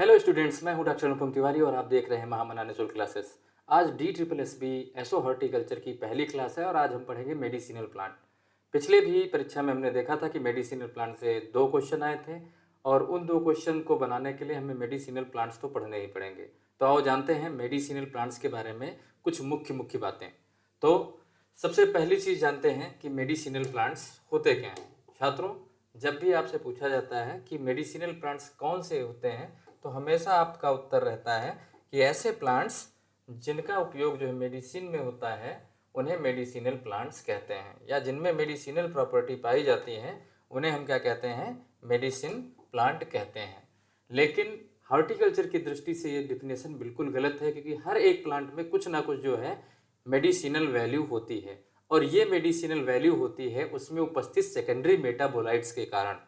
Hello students, मैं हूं doctor अनुपम तिवारी और आप देख रहे हैं महामना निःशुल्क क्लासेस। आज DSSB एसो हॉर्टिकल्चर की पहली क्लास है और आज हम पढ़ेंगे मेडिसिनल प्लांट। पिछले भी परीक्षा में हमने देखा था कि मेडिसिनल प्लांट से 2 क्वेश्चन आए थे और उन 2 क्वेश्चन को बनाने के लिए हमें मेडिसिनल प्लांट्स तो पढ़ने ही पड़ेंगे। तो आओ जानते हैं मेडिसिनल प्लांट्स के बारे में कुछ मुख्य मुख्य बातें। तो सबसे पहली चीज़ जानते हैं कि मेडिसिनल प्लांट्स होते क्या हैं। छात्रों, जब भी आपसे पूछा जाता है कि मेडिसिनल प्लांट्स कौन से होते हैं तो हमेशा आपका उत्तर रहता है कि ऐसे प्लांट्स जिनका उपयोग जो है मेडिसिन में होता है उन्हें मेडिसिनल प्लांट्स कहते हैं, या जिनमें मेडिसिनल प्रॉपर्टी पाई जाती है उन्हें हम क्या कहते हैं, मेडिसिन प्लांट कहते हैं। लेकिन हॉर्टिकल्चर की दृष्टि से ये डिफिनेशन बिल्कुल गलत है, क्योंकि हर एक प्लांट में कुछ ना कुछ जो है मेडिसिनल वैल्यू होती है और ये मेडिसिनल वैल्यू होती है उसमें उपस्थित सेकेंडरी मेटाबोलाइट्स के कारण।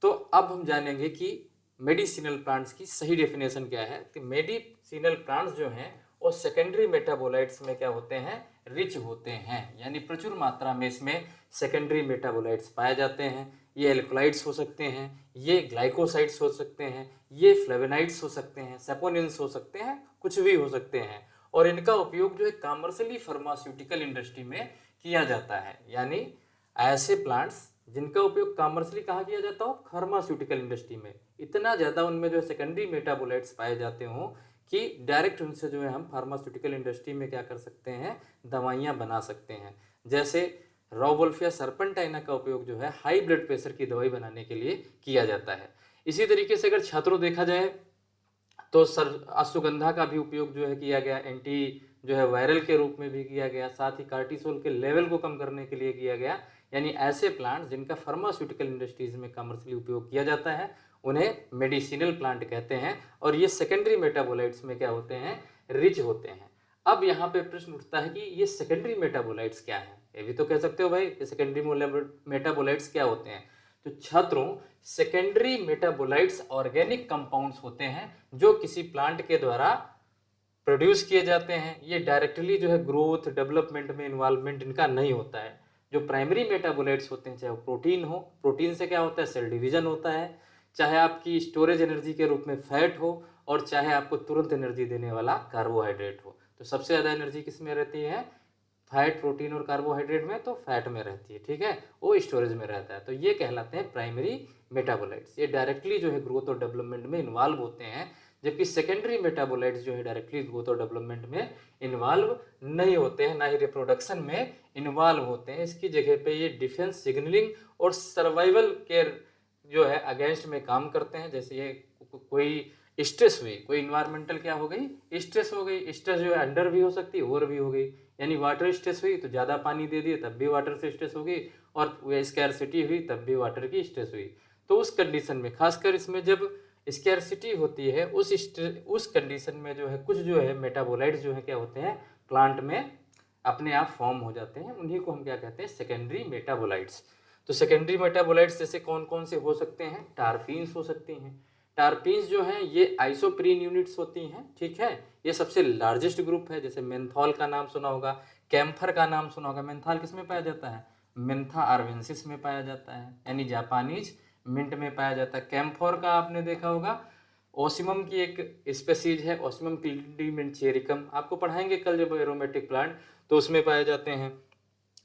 तो अब हम जानेंगे कि मेडिसिनल प्लांट्स की सही डेफिनेशन क्या है। कि मेडिसिनल प्लांट्स जो हैं वो सेकेंडरी मेटाबोलाइट्स में क्या होते हैं, रिच होते हैं, यानी प्रचुर मात्रा में इसमें सेकेंडरी मेटाबोलाइट्स पाए जाते हैं। ये एल्कोलाइड्स हो सकते हैं, ये ग्लाइकोसाइड्स हो सकते हैं, ये फ्लेवोनाइड्स हो सकते हैं, सेपोनिन्स हो सकते हैं, कुछ भी हो सकते हैं। और इनका उपयोग जो है कमर्शियली फार्मास्यूटिकल इंडस्ट्री में किया जाता है, यानी ऐसे प्लांट्स जिनका उपयोग कमर्शियली कहाँ किया जाता हो, फार्मास्यूटिकल इंडस्ट्री में। इतना ज़्यादा उनमें जो है सेकेंडरी मेटाबोलाइट्स पाए जाते हों कि डायरेक्ट उनसे जो है हम फार्मास्यूटिकल इंडस्ट्री में क्या कर सकते हैं, दवाइयाँ बना सकते हैं। जैसे रोवोल्फिया सर्पेंटाइना का उपयोग जो है हाई ब्लड प्रेशर की दवाई बनाने के लिए किया जाता है। इसी तरीके से अगर छात्रों देखा जाए तो अश्वगंधा का भी उपयोग जो है किया गया, एंटी जो है वायरल के रूप में भी किया गया, साथ ही कार्टिसोल के लेवल को कम करने के लिए किया गया। यानी ऐसे प्लांट जिनका फार्मास्यूटिकल इंडस्ट्रीज में कमर्शियली उपयोग किया जाता है उन्हें मेडिसिनल प्लांट कहते हैं और ये सेकेंडरी मेटाबोलाइट्स में क्या होते हैं, रिच होते हैं। अब यहाँ पे प्रश्न उठता है कि ये सेकेंडरी मेटाबोलाइट्स क्या है। ये भी तो कह सकते हो भाई ये सेकेंडरी मेटाबोलाइट्स क्या होते हैं। तो छात्रों, सेकेंडरी मेटाबोलाइट्स ऑर्गेनिक कंपाउंड्स होते हैं जो किसी प्लांट के द्वारा प्रोड्यूस किए जाते हैं। ये डायरेक्टली जो है ग्रोथ डेवलपमेंट में इन्वॉल्वमेंट इनका नहीं होता है। जो प्राइमरी मेटाबोलाइट्स होते हैं, चाहे वो प्रोटीन हो, प्रोटीन से क्या होता है, सेल डिवीजन होता है, चाहे आपकी स्टोरेज एनर्जी के रूप में फैट हो, और चाहे आपको तुरंत एनर्जी देने वाला कार्बोहाइड्रेट हो। तो सबसे ज़्यादा एनर्जी किस में रहती है, फैट, प्रोटीन और कार्बोहाइड्रेट में। तो फैट में रहती है, ठीक है, वो स्टोरेज में रहता है। तो ये कहलाते हैं प्राइमरी मेटाबोलाइट्स। ये डायरेक्टली जो है ग्रोथ और डेवलपमेंट में इन्वॉल्व होते हैं, जबकि सेकेंडरी मेटाबोलाइट्स जो है डायरेक्टली ग्रोथ और डेवलपमेंट में इन्वॉल्व नहीं होते हैं, ना ही रिप्रोडक्शन में इन्वॉल्व होते हैं। इसकी जगह पे ये डिफेंस, सिग्नलिंग और सर्वाइवल केयर जो है अगेंस्ट में काम करते हैं। जैसे ये कोई स्ट्रेस हुई, कोई इन्वायरमेंटल क्या हो गई, स्ट्रेस हो गई। स्ट्रेस जो है अंडर भी हो सकती है, ओवर भी हो गई। यानी वाटर स्ट्रेस हुई तो ज़्यादा पानी दे दिए तब भी वाटर से स्ट्रेस हो गई, और स्कैरसिटी हुई तब भी वाटर की स्ट्रेस हुई। तो उस कंडीशन में, खासकर इसमें जब स्कैरसिटी होती है, उस कंडीशन में जो है कुछ जो है मेटाबोलाइट्स जो है क्या होते हैं, प्लांट में अपने आप फॉर्म हो जाते हैं। उन्हीं को हम क्या कहते हैं, सेकेंडरी मेटाबोलाइट्स। तो सेकेंडरी मेटाबोलाइट्स जैसे कौन कौन से हो सकते हैं, टारपीन्स हो सकती हैं। टारपीन्स जो हैं ये आइसोप्रीन यूनिट्स होती हैं, ठीक है। ये सबसे लार्जेस्ट ग्रुप है। जैसे मेंथॉल का नाम सुना होगा, कैम्फर का नाम सुना होगा। मेंथॉल किस में पाया जाता है, मेंथा आर्वेंसिस में पाया जाता है, यानी जापानीज मिंट में पाया जाता है। कैम्फोर का आपने देखा होगा, ओसिमम की एक स्पेसीज है, ओसिमम क्लीमेंचेरिकम, आपको पढ़ाएंगे कल जब एरोमेटिक प्लांट, तो उसमें पाए जाते हैं।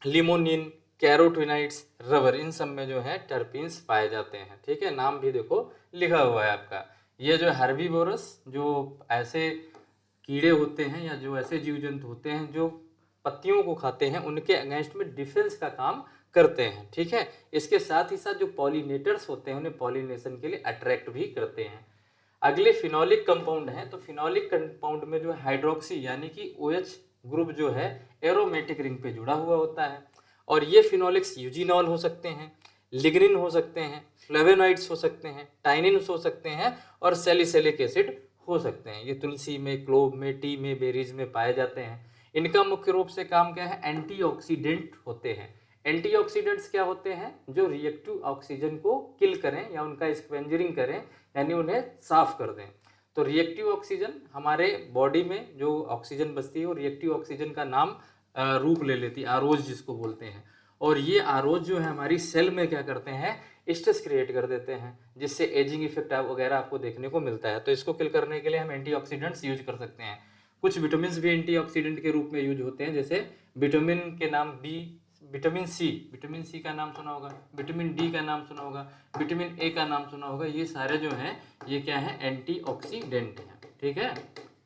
लिमोनिन, कैरोटिनाइड्स, रबर, इन सब में जो है टर्पीन्स पाए जाते हैं, ठीक है। नाम भी देखो लिखा हुआ है आपका। ये जो हर्बीवोरस, जो ऐसे कीड़े होते हैं या जो ऐसे जीव जंतु होते हैं जो पत्तियों को खाते हैं, उनके अगेंस्ट में डिफेंस का काम करते हैं, ठीक है। इसके साथ ही साथ जो पॉलिनेटर्स होते हैं उन्हें पॉलिनेशन के लिए अट्रैक्ट भी करते हैं। अगले फिनोलिक कंपाउंड हैं। तो फिनोलिक कंपाउंड में जो है हाइड्रोक्सी यानी कि OH ग्रुप जो है एरोमेटिक रिंग पे जुड़ा हुआ होता है, और ये फिनोलिक्स यूजिनॉल हो सकते हैं, लिग्निन हो सकते हैं, फ्लेवोनॉइड्स हो सकते हैं, टाइनिन्स हो सकते हैं, और सैलिसिलिक एसिड हो सकते हैं। ये तुलसी में, क्लोव में, टी में, बेरीज में पाए जाते हैं। इनका मुख्य रूप से काम क्या है, एंटीऑक्सीडेंट होते हैं। एंटीऑक्सीडेंट्स क्या होते हैं, जो रिएक्टिव ऑक्सीजन को किल करें या उनका स्क्वेंजरिंग करें, यानी उन्हें साफ कर दें। तो रिएक्टिव ऑक्सीजन हमारे बॉडी में जो ऑक्सीजन बचती है वो रिएक्टिव ऑक्सीजन का नाम रूप ले लेती है, आरोज जिसको बोलते हैं। और ये आरओज जो है हमारी सेल में क्या करते हैं, स्ट्रेस क्रिएट कर देते हैं, जिससे एजिंग इफेक्ट वगैरह आपको देखने को मिलता है। तो इसको किल करने के लिए हम एंटीऑक्सीडेंट्स यूज कर सकते हैं। कुछ विटामिन भी एंटीऑक्सीडेंट के रूप में यूज होते हैं, जैसे विटामिन के नाम बी, विटामिन सी का नाम सुना होगा, विटामिन डी का नाम सुना होगा, विटामिन ए का नाम सुना होगा। ये सारे जो हैं ये क्या है, एंटीऑक्सीडेंट हैं। ठीक है,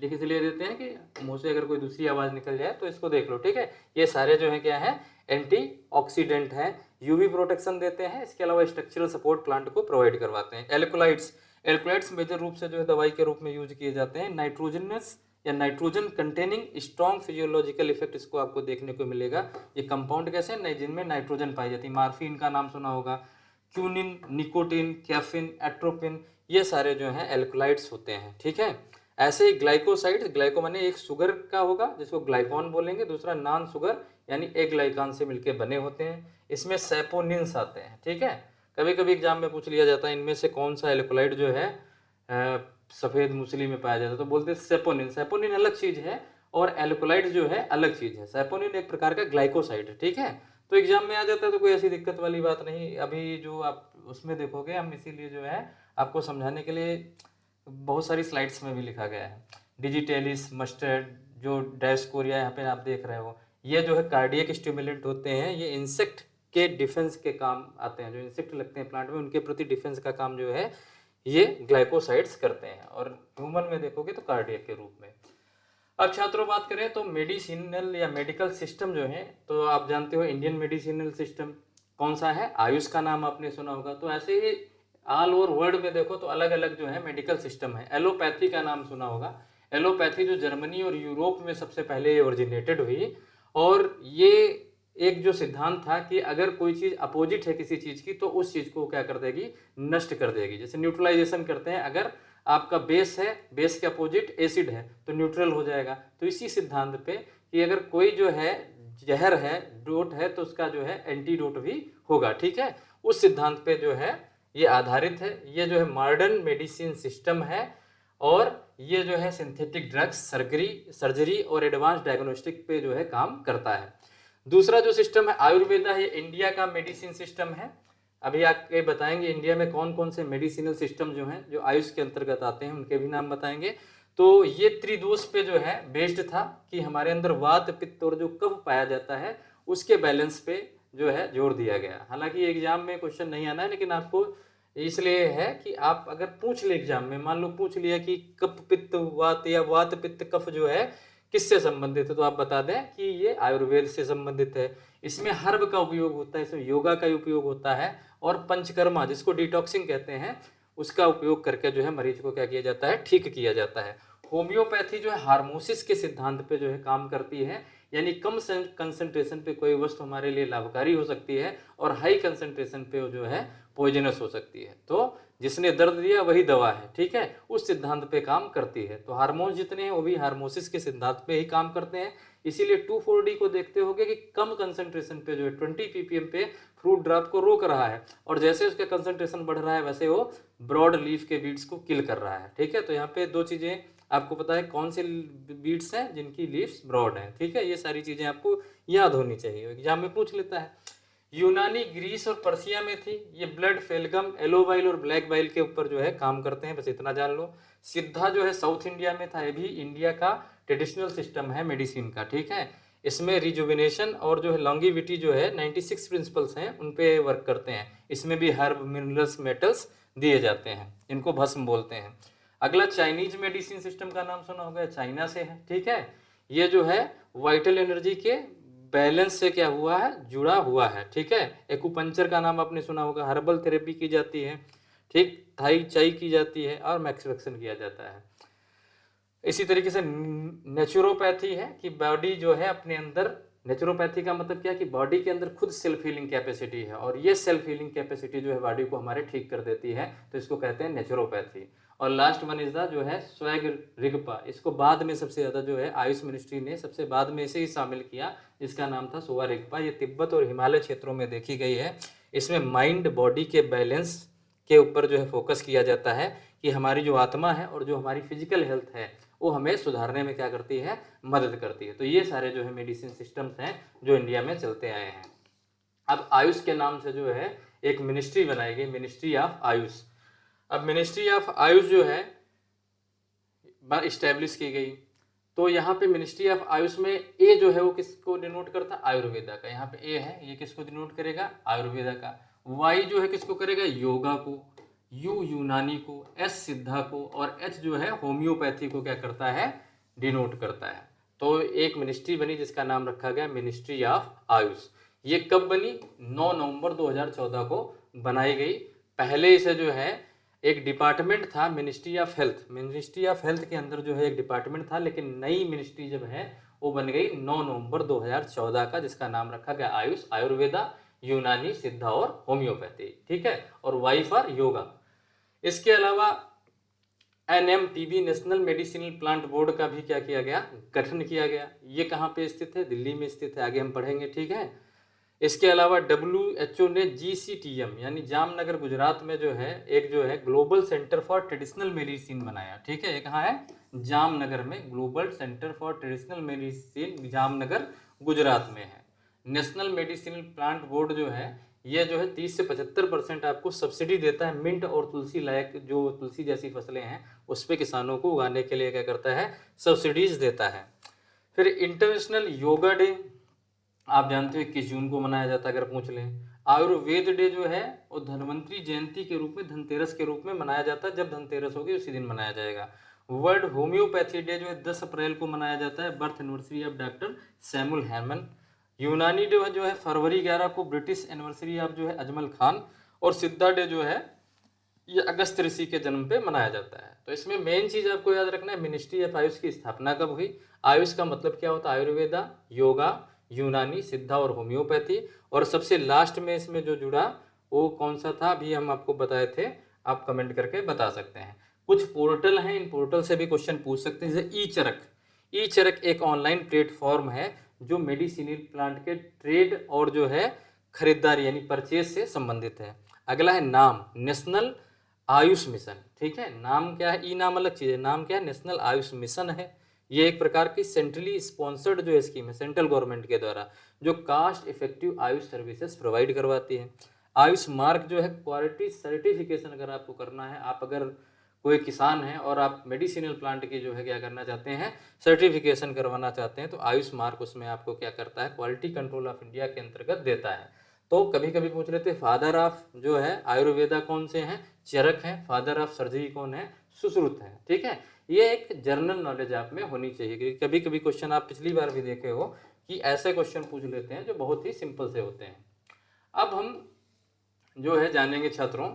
लिख इसलिए देते हैं कि मुंह से अगर कोई दूसरी आवाज निकल जाए तो इसको देख लो। ठीक है, ये सारे जो है क्या है, एंटीऑक्सीडेंट हैं, यूवी प्रोटेक्शन देते हैं, इसके अलावा स्ट्रक्चरल सपोर्ट प्लांट को प्रोवाइड करवाते हैं। एल्कोलाइड्स मेजर रूप से जो है दवाई के रूप में यूज किए जाते हैं। नाइट्रोजनस या nitrogen containing strong physiological effect इसको आपको देखने को मिलेगा। ये कंपाउंड कैसे हैं, जिनमें नाइट्रोजन पाई जाती है। मार्फिन का नाम सुना होगा, क्यूनिन, निकोटिन, कैफिन, एट्रोपिन, ये सारे जो हैं एल्कोलाइड्स होते हैं। ठीक है, ऐसे ही ग्लाइकोसाइड्स, ग्लाइको माने एक शुगर का होगा जिसको ग्लाइकॉन बोलेंगे, दूसरा नॉन शुगर यानी ग्लाइकान से मिलकर बने होते हैं। इसमें सैपोनिन्स आते हैं। ठीक है, कभी कभी एग्जाम में पूछ लिया जाता है इनमें से कौन सा एल्कोलाइड जो है सफ़ेद मूसली में पाया जाता है, तो बोलते हैं सेपोनिन। सेपोनिन अलग चीज़ है और एल्कोलाइड जो है अलग चीज़ है। सेपोनिन एक प्रकार का ग्लाइकोसाइड है। ठीक है, तो एग्जाम में आ जाता है तो कोई ऐसी दिक्कत वाली बात नहीं। अभी जो आप उसमें देखोगे हम इसीलिए जो है आपको समझाने के लिए बहुत सारी स्लाइड्स में भी लिखा गया है। डिजिटेलिस, मस्टर्ड, जो डायस्कोरिया यहाँ पे आप देख रहे हो, ये जो है कार्डियक स्टिमुलेंट होते हैं। ये इंसेक्ट के डिफेंस के काम आते हैं। जो इंसेक्ट लगते हैं प्लांट में उनके प्रति डिफेंस का काम जो है ये ग्लाइकोसाइड्स करते हैं, और ह्यूमन में देखोगे तो कार्डियक के रूप में। अब छात्रों बात करें तो मेडिसिनल या मेडिकल सिस्टम जो है, तो आप जानते हो इंडियन मेडिसिनल सिस्टम कौन सा है, आयुष का नाम आपने सुना होगा। तो ऐसे ही ऑल ओवर वर्ल्ड में देखो तो अलग अलग जो है मेडिकल सिस्टम है। एलोपैथी का नाम सुना होगा। एलोपैथी जो जर्मनी और यूरोप में सबसे पहले ओरिजिनेटेड हुई, और ये एक जो सिद्धांत था कि अगर कोई चीज़ अपोजिट है किसी चीज़ की तो उस चीज़ को क्या कर देगी, नष्ट कर देगी। जैसे न्यूट्रलाइजेशन करते हैं, अगर आपका बेस है, बेस के अपोजिट एसिड है तो न्यूट्रल हो जाएगा। तो इसी सिद्धांत पे कि अगर कोई जो है जहर है, डोट है, तो उसका जो है एंटीडोट भी होगा। ठीक है, उस सिद्धांत पे जो है ये आधारित है। ये जो है मॉडर्न मेडिसिन सिस्टम है, और ये जो है सिंथेटिक ड्रग्स, सर्जरी और एडवांस डायग्नोस्टिक पे जो है काम करता है। दूसरा जो सिस्टम है आयुर्वेदा है, इंडिया का मेडिसिन सिस्टम है। अभी आके बताएंगे इंडिया में कौन कौन से मेडिसिनल सिस्टम जो हैं जो आयुष के अंतर्गत आते हैं, उनके भी नाम बताएंगे। तो ये त्रिदोष पे जो है बेस्ड था कि हमारे अंदर वात, पित्त और जो कफ पाया जाता है उसके बैलेंस पे जो है जोर दिया गया। हालांकि एग्जाम में क्वेश्चन नहीं आना है, लेकिन आपको इसलिए है कि आप अगर पूछ ले एग्जाम में, मान लो पूछ लिया कि कफ पित्त वात या वात पित्त कफ जो है किससे संबंधित है, तो आप बता दें कि ये आयुर्वेद से संबंधित है। इसमें हर्ब का उपयोग होता है, इसमें योगा का उपयोग होता है, और पंचकर्मा जिसको डिटॉक्सिंग कहते हैं उसका उपयोग करके जो है मरीज को क्या किया जाता है, ठीक किया जाता है। होम्योपैथी जो है हार्मोसिस के सिद्धांत पे जो है काम करती है, यानी कम कंसंट्रेशन पे कोई वस्तु हमारे लिए लाभकारी हो सकती है और हाई कंसंट्रेशन पे जो है पॉइजनस हो सकती है। तो जिसने दर्द दिया वही दवा है। ठीक है, उस सिद्धांत पे काम करती है। तो हार्मोन जितने हैं वो भी हार्मोसिस के सिद्धांत पे ही काम करते हैं। इसीलिए 2,4-D को देखते होगे कि कम कंसंट्रेशन पे जो है 20 ppm पे फ्रूट ड्रॉप को रोक रहा है, और जैसे उसका कंसंट्रेशन बढ़ रहा है वैसे वो ब्रॉड लीफ के बीड्स को किल कर रहा है। ठीक है, तो यहाँ पे दो चीज़ें आपको पता है कौन से बीड्स हैं जिनकी लीव्स ब्रॉड हैं। ठीक है, ये सारी चीज़ें आपको याद होनी चाहिए, एग्जाम में पूछ लेता है। यूनानी, ग्रीस और पर्सिया में थी। ये ब्लड, फेलगम, एलोवाइल और ब्लैक बाइल के ऊपर जो है काम करते हैं, बस इतना जान लो। सिद्धा जो है साउथ इंडिया में था, ये भी इंडिया का ट्रेडिशनल सिस्टम है मेडिसिन का। ठीक है, इसमें रिजुविनेशन और जो है लॉन्गिविटी जो है 96 प्रिंसिपल्स हैं उन पे वर्क करते हैं। इसमें भी हर्ब, मिनरल्स, मेटल्स दिए जाते हैं, इनको भस्म बोलते हैं। अगला चाइनीज मेडिसिन सिस्टम का नाम सुना होगा, चाइना से है। ठीक है, ये जो है वाइटल एनर्जी के बैलेंस से क्या हुआ है, जुड़ा हुआ है। ठीक है, एक्यूपंक्चर का नाम आपने सुना होगा, हर्बल थेरेपी की जाती है। ठीक, थाई चाई की जाती है और मैक्सवेक्सन किया जाता है। इसी तरीके से नेचुरोपैथी है कि बॉडी जो है अपने अंदर, नेचुरोपैथी का मतलब क्या है कि बॉडी के अंदर खुद सेल्फ हीलिंग कैपेसिटी है, और ये सेल्फ हीलिंग कैपेसिटी जो है बॉडी को हमारे ठीक कर देती है, तो इसको कहते हैं नेचुरोपैथी। और लास्ट वन इज द जो है स्वैग रिगपा, इसको बाद में सबसे ज़्यादा जो है आयुष मिनिस्ट्री ने सबसे बाद में इसे ही शामिल किया, जिसका नाम था सोवा रिगपा। ये तिब्बत और हिमालय क्षेत्रों में देखी गई है। इसमें माइंड बॉडी के बैलेंस के ऊपर जो है फोकस किया जाता है कि हमारी जो आत्मा है और जो हमारी फिजिकल हेल्थ है वो हमें सुधारने में क्या करती है, मदद करती है। तो ये सारे जो है मेडिसिन सिस्टम्स हैं जो इंडिया में चलते आए हैं। अब आयुष के नाम से जो है एक मिनिस्ट्री बनाई गई, मिनिस्ट्री ऑफ आयुष। अब मिनिस्ट्री ऑफ आयुष जो है इस्टेब्लिश की गई। तो यहाँ पे मिनिस्ट्री ऑफ आयुष में ए जो है वो किसको डिनोट करता है, आयुर्वेदा का। यहाँ पे ए है, ये किसको डिनोट करेगा, आयुर्वेदा का। वाई जो है किसको करेगा, योगा को। यू यूनानी को, एस सिद्धा को, और एच जो है होम्योपैथी को क्या करता है, डिनोट करता है। तो एक मिनिस्ट्री बनी जिसका नाम रखा गया मिनिस्ट्री ऑफ आयुष। ये कब बनी, 9 नवंबर 2014 को बनाई गई। पहले इसे जो है एक डिपार्टमेंट था ministry of health, ministry of health के अंदर जो है एक डिपार्टमेंट था, लेकिन नई मिनिस्ट्री जब है वो बन गई 9 नवंबर 2014 का, जिसका नाम रखा गया आयुष, आयुर्वेदा, यूनानी, सिद्धा और होम्योपैथी। ठीक है, और वाई फॉर योगा। इसके अलावा NMPB national medicinal plant board का भी क्या किया गया, गठन किया गया। ये कहाँ पे स्थित है, दिल्ली में स्थित है, आगे हम पढ़ेंगे। ठीक है, इसके अलावा WHO ने GCTM यानी जामनगर गुजरात में जो है एक जो है global centre for traditional medicine बनाया। ठीक है, ये कहाँ है, जामनगर में, global centre for traditional medicine Jamnagar Gujarat में है। नेशनल मेडिसिनल प्लांट बोर्ड जो है ये जो है 30 से 75% आपको सब्सिडी देता है। मिंट और तुलसी लायक जो तुलसी जैसी फसलें हैं उस पर किसानों को उगाने के लिए क्या करता है, सब्सिडीज देता है। फिर इंटरनेशनल योगा डे आप जानते हो 21 जून को मनाया जाता है, अगर पूछ लें। आयुर्वेद डे जो है वो धन्वंतरी जयंती के रूप में, धनतेरस के रूप में मनाया जाता है। जब धनतेरस होगी उसी दिन मनाया जाएगा। वर्ल्ड होम्योपैथी डे जो है 10 अप्रैल को मनाया जाता है, birth anniversary of doctor Samuel Hahnemann. यूनानी डे जो है फरवरी 11 को, ब्रिटिश एनिवर्सरी ऑफ जो है अजमल खान। और सिद्धा डे जो है ये अगस्त ऋषि के जन्म पे मनाया जाता है। तो इसमें मेन चीज आपको याद रखना है, मिनिस्ट्री ऑफ आयुष की स्थापना कब हुई। आयुष का मतलब क्या होता है, आयुर्वेदा, योगा, यूनानी, सिद्धा और होम्योपैथी। और सबसे लास्ट में इसमें जो जुड़ा वो कौन सा था, अभी हम आपको बताए थे, आप कमेंट करके बता सकते हैं। कुछ पोर्टल हैं, इन पोर्टल से भी क्वेश्चन पूछ सकते हैं, जैसे ई चरक। ई चरक एक ऑनलाइन प्लेटफॉर्म है जो मेडिसिनल प्लांट के ट्रेड और जो है खरीदारी यानी परचेज से संबंधित है। अगला है नाम, नेशनल आयुष मिशन। ठीक है, नाम क्या है, ई नाम अलग चीज है, नाम क्या है, नेशनल आयुष मिशन है। ये एक प्रकार की सेंट्रली स्पॉन्सर्ड जो स्कीम है सेंट्रल गवर्नमेंट के द्वारा, जो cost effective AYUSH services provide करवाती है। आयुष मार्क जो है क्वालिटी सर्टिफिकेशन अगर आपको करना है, आप अगर कोई किसान है और आप मेडिसिनल प्लांट की जो है क्या करना चाहते हैं, सर्टिफिकेशन करवाना चाहते हैं, तो आयुष मार्क उसमें आपको क्या करता है, क्वालिटी कंट्रोल ऑफ इंडिया के अंतर्गत देता है। तो कभी कभी पूछ लेते हैं फादर ऑफ जो है आयुर्वेदा कौन से हैं, चरक हैं। फादर ऑफ सर्जरी कौन है, सुश्रुत है। ठीक है, ये एक जनरल नॉलेज आप में होनी चाहिए, क्योंकि कभी कभी क्वेश्चन आप पिछली बार भी देखे हो कि ऐसे क्वेश्चन पूछ लेते हैं जो बहुत ही सिंपल से होते हैं। अब हम जो है जानेंगे छात्रों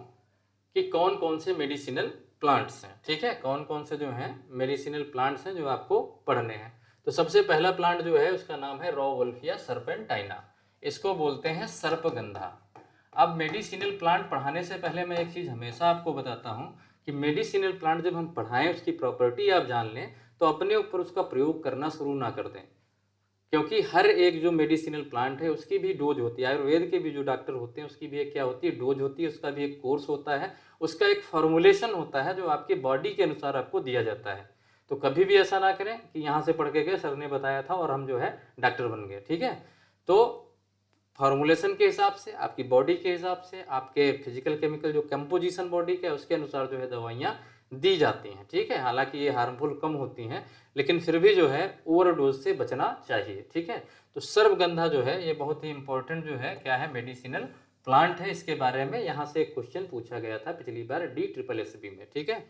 कि कौन कौन से मेडिसिनल प्लांट्स हैं। ठीक है, कौन कौन से जो हैं मेडिसिनल प्लांट्स हैं जो आपको पढ़ने हैं। तो सबसे पहला प्लांट जो है उसका नाम है रॉवोल्फिया सर्पेंटाइना, इसको बोलते हैं सर्पगंधा। अब मेडिसिनल प्लांट पढ़ाने से पहले मैं एक चीज़ हमेशा आपको बताता हूँ कि मेडिसिनल प्लांट जब हम पढ़ाएं उसकी प्रॉपर्टी आप जान लें तो अपने ऊपर उसका प्रयोग करना शुरू ना कर दें, क्योंकि हर एक जो मेडिसिनल प्लांट है उसकी भी डोज होती है। आयुर्वेद के भी जो डॉक्टर होते हैं उसकी भी एक क्या होती है, डोज होती है, उसका भी एक कोर्स होता है, उसका एक फॉर्मुलेशन होता है जो आपके बॉडी के अनुसार आपको दिया जाता है। तो कभी भी ऐसा ना करें कि यहाँ से पढ़ के गए, सर ने बताया था और हम जो है डॉक्टर बन गए। ठीक है, तो फॉर्मुलेशन के हिसाब से, आपकी बॉडी के हिसाब से, आपके फिजिकल केमिकल जो कंपोजिशन बॉडी का है उसके अनुसार जो है दवाइयाँ दी जाती हैं। ठीक है, हालांकि ये हार्मफुल कम होती हैं लेकिन फिर भी जो है ओवरडोज से बचना चाहिए। ठीक है, तो सर्पगंधा जो है ये बहुत ही इंपॉर्टेंट जो है क्या है, मेडिसिनल प्लांट है। इसके बारे में यहाँ से एक क्वेश्चन पूछा गया था पिछली बार DSSB में। ठीक है,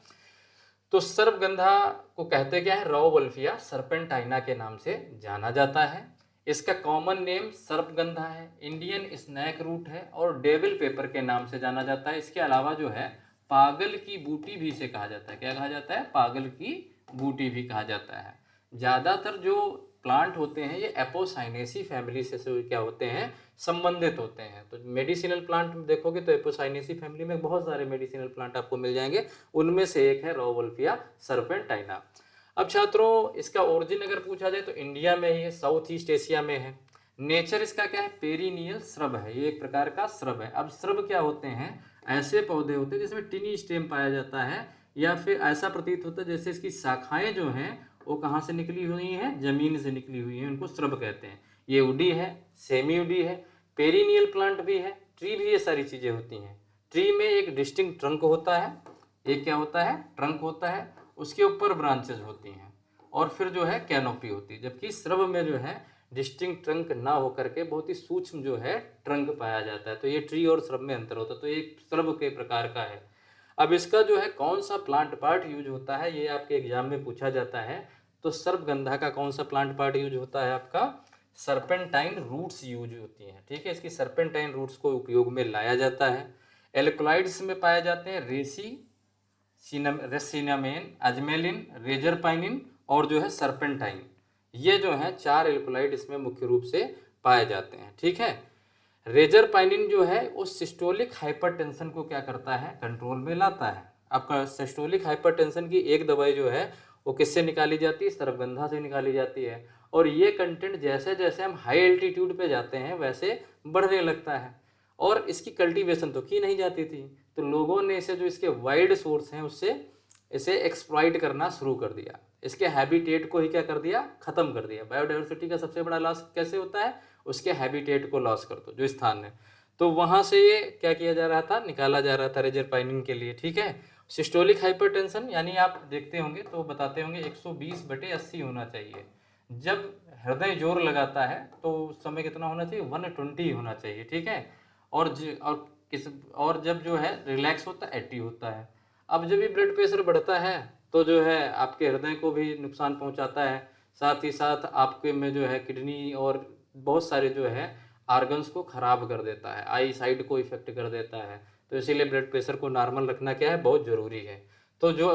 तो सर्पगंधा को कहते क्या है, रॉवोल्फिया सर्पेंटाइना के नाम से जाना जाता है। इसका कॉमन नेम सर्पगंधा है, इंडियन स्नैक रूट है और डेविल पेपर के नाम से जाना जाता है। इसके अलावा जो है पागल की बूटी भी इसे कहा जाता है। क्या कहा जाता है, पागल की बूटी भी कहा जाता है। ज़्यादातर जो प्लांट होते हैं ये एपोसाइनेसी फैमिली से क्या होते हैं, संबंधित होते हैं। तो मेडिसिनल प्लांट में देखोगे तो एपोसाइनेसी फैमिली में बहुत सारे मेडिसिनल प्लांट आपको मिल जाएंगे, उनमें से एक है रॉवोल्फिया सर्पेंटाइना। अब छात्रों इसका ओरिजिन अगर पूछा जाए तो इंडिया में ही है, साउथ ईस्ट एशिया में है। नेचर इसका क्या है, पेरिनियल श्रब है, ये एक प्रकार का श्रब है। अब श्रब क्या होते हैं, ऐसे पौधे होते हैं जिसमें टिनी स्टेम पाया जाता है, या फिर ऐसा प्रतीत होता है जैसे इसकी शाखाएं जो हैं वो कहाँ से निकली हुई हैं, जमीन से निकली हुई हैं, उनको श्रब कहते हैं। ये उडी है, सेमी उडी है, पेरिनियल प्लांट भी है, ट्री भी, ये सारी चीज़ें होती हैं। ट्री में एक डिस्टिंक्ट ट्रंक होता है, एक क्या होता है, ट्रंक होता है, उसके ऊपर ब्रांचेज होती हैं और फिर जो है कैनोपी होती है। जबकि श्रब में जो है डिस्टिंक्ट ट्रंक ना होकर के बहुत ही सूक्ष्म जो है ट्रंक पाया जाता है। तो ये ट्री और श्रब में अंतर होता है, तो ये श्रब के प्रकार का है। अब इसका जो है कौन सा प्लांट पार्ट यूज होता है, ये आपके एग्जाम में पूछा जाता है। तो सर्पगंधा का कौन सा प्लांट पार्ट यूज होता है, आपका सर्पेंटाइन रूट्स यूज होती हैं। ठीक है, इसकी सर्पेंटाइन रूट्स को उपयोग में लाया जाता है। एल्कोलाइड्स में पाए जाते हैं रेसी, सिनामेन, अजमेलिन, रेजरपाइनिन और जो है सर्पेंटाइन। ये जो है 4 एल्कोलाइड इसमें मुख्य रूप से पाए जाते हैं। ठीक है, रेजरपाइनिन जो है वो सिस्टोलिक हाइपरटेंशन को क्या करता है, कंट्रोल में लाता है। आपका सिस्टोलिक हाइपरटेंशन की एक दवाई जो है वो किससे निकाली जाती है, सर्पगंधा से निकाली जाती है। और ये कंटेंट जैसे जैसे हम हाई एल्टीट्यूड पे जाते हैं वैसे बढ़ने लगता है। और इसकी कल्टीवेशन तो की नहीं जाती थी, तो लोगों ने इसे जो इसके वाइड सोर्स हैं उससे इसे एक्सप्लॉइट करना शुरू कर दिया। इसके हैबिटेट को ही क्या कर दिया, खत्म कर दिया। बायोडाइवर्सिटी का सबसे बड़ा लॉस कैसे होता है, उसके हैबिटेट को लॉस कर दो, जो स्थान है। तो वहाँ से ये क्या किया जा रहा था, निकाला जा रहा था रेजरपाइनिन के लिए। ठीक है, सिस्टोलिक हाइपरटेंशन यानी आप देखते होंगे तो बताते होंगे 120/80 होना चाहिए। जब हृदय जोर लगाता है तो उस समय कितना होना चाहिए, 120 होना चाहिए। ठीक है, और जब जो है रिलैक्स होता है 80 होता है। अब जब ये ब्लड प्रेशर बढ़ता है तो जो है आपके हृदय को भी नुकसान पहुंचाता है, साथ ही साथ आपके में जो है किडनी और बहुत सारे जो है आर्गन्स को खराब कर देता है, आई साइड को इफेक्ट कर देता है। तो इसीलिए ब्लड प्रेशर को नॉर्मल रखना क्या है, बहुत ज़रूरी है। तो जो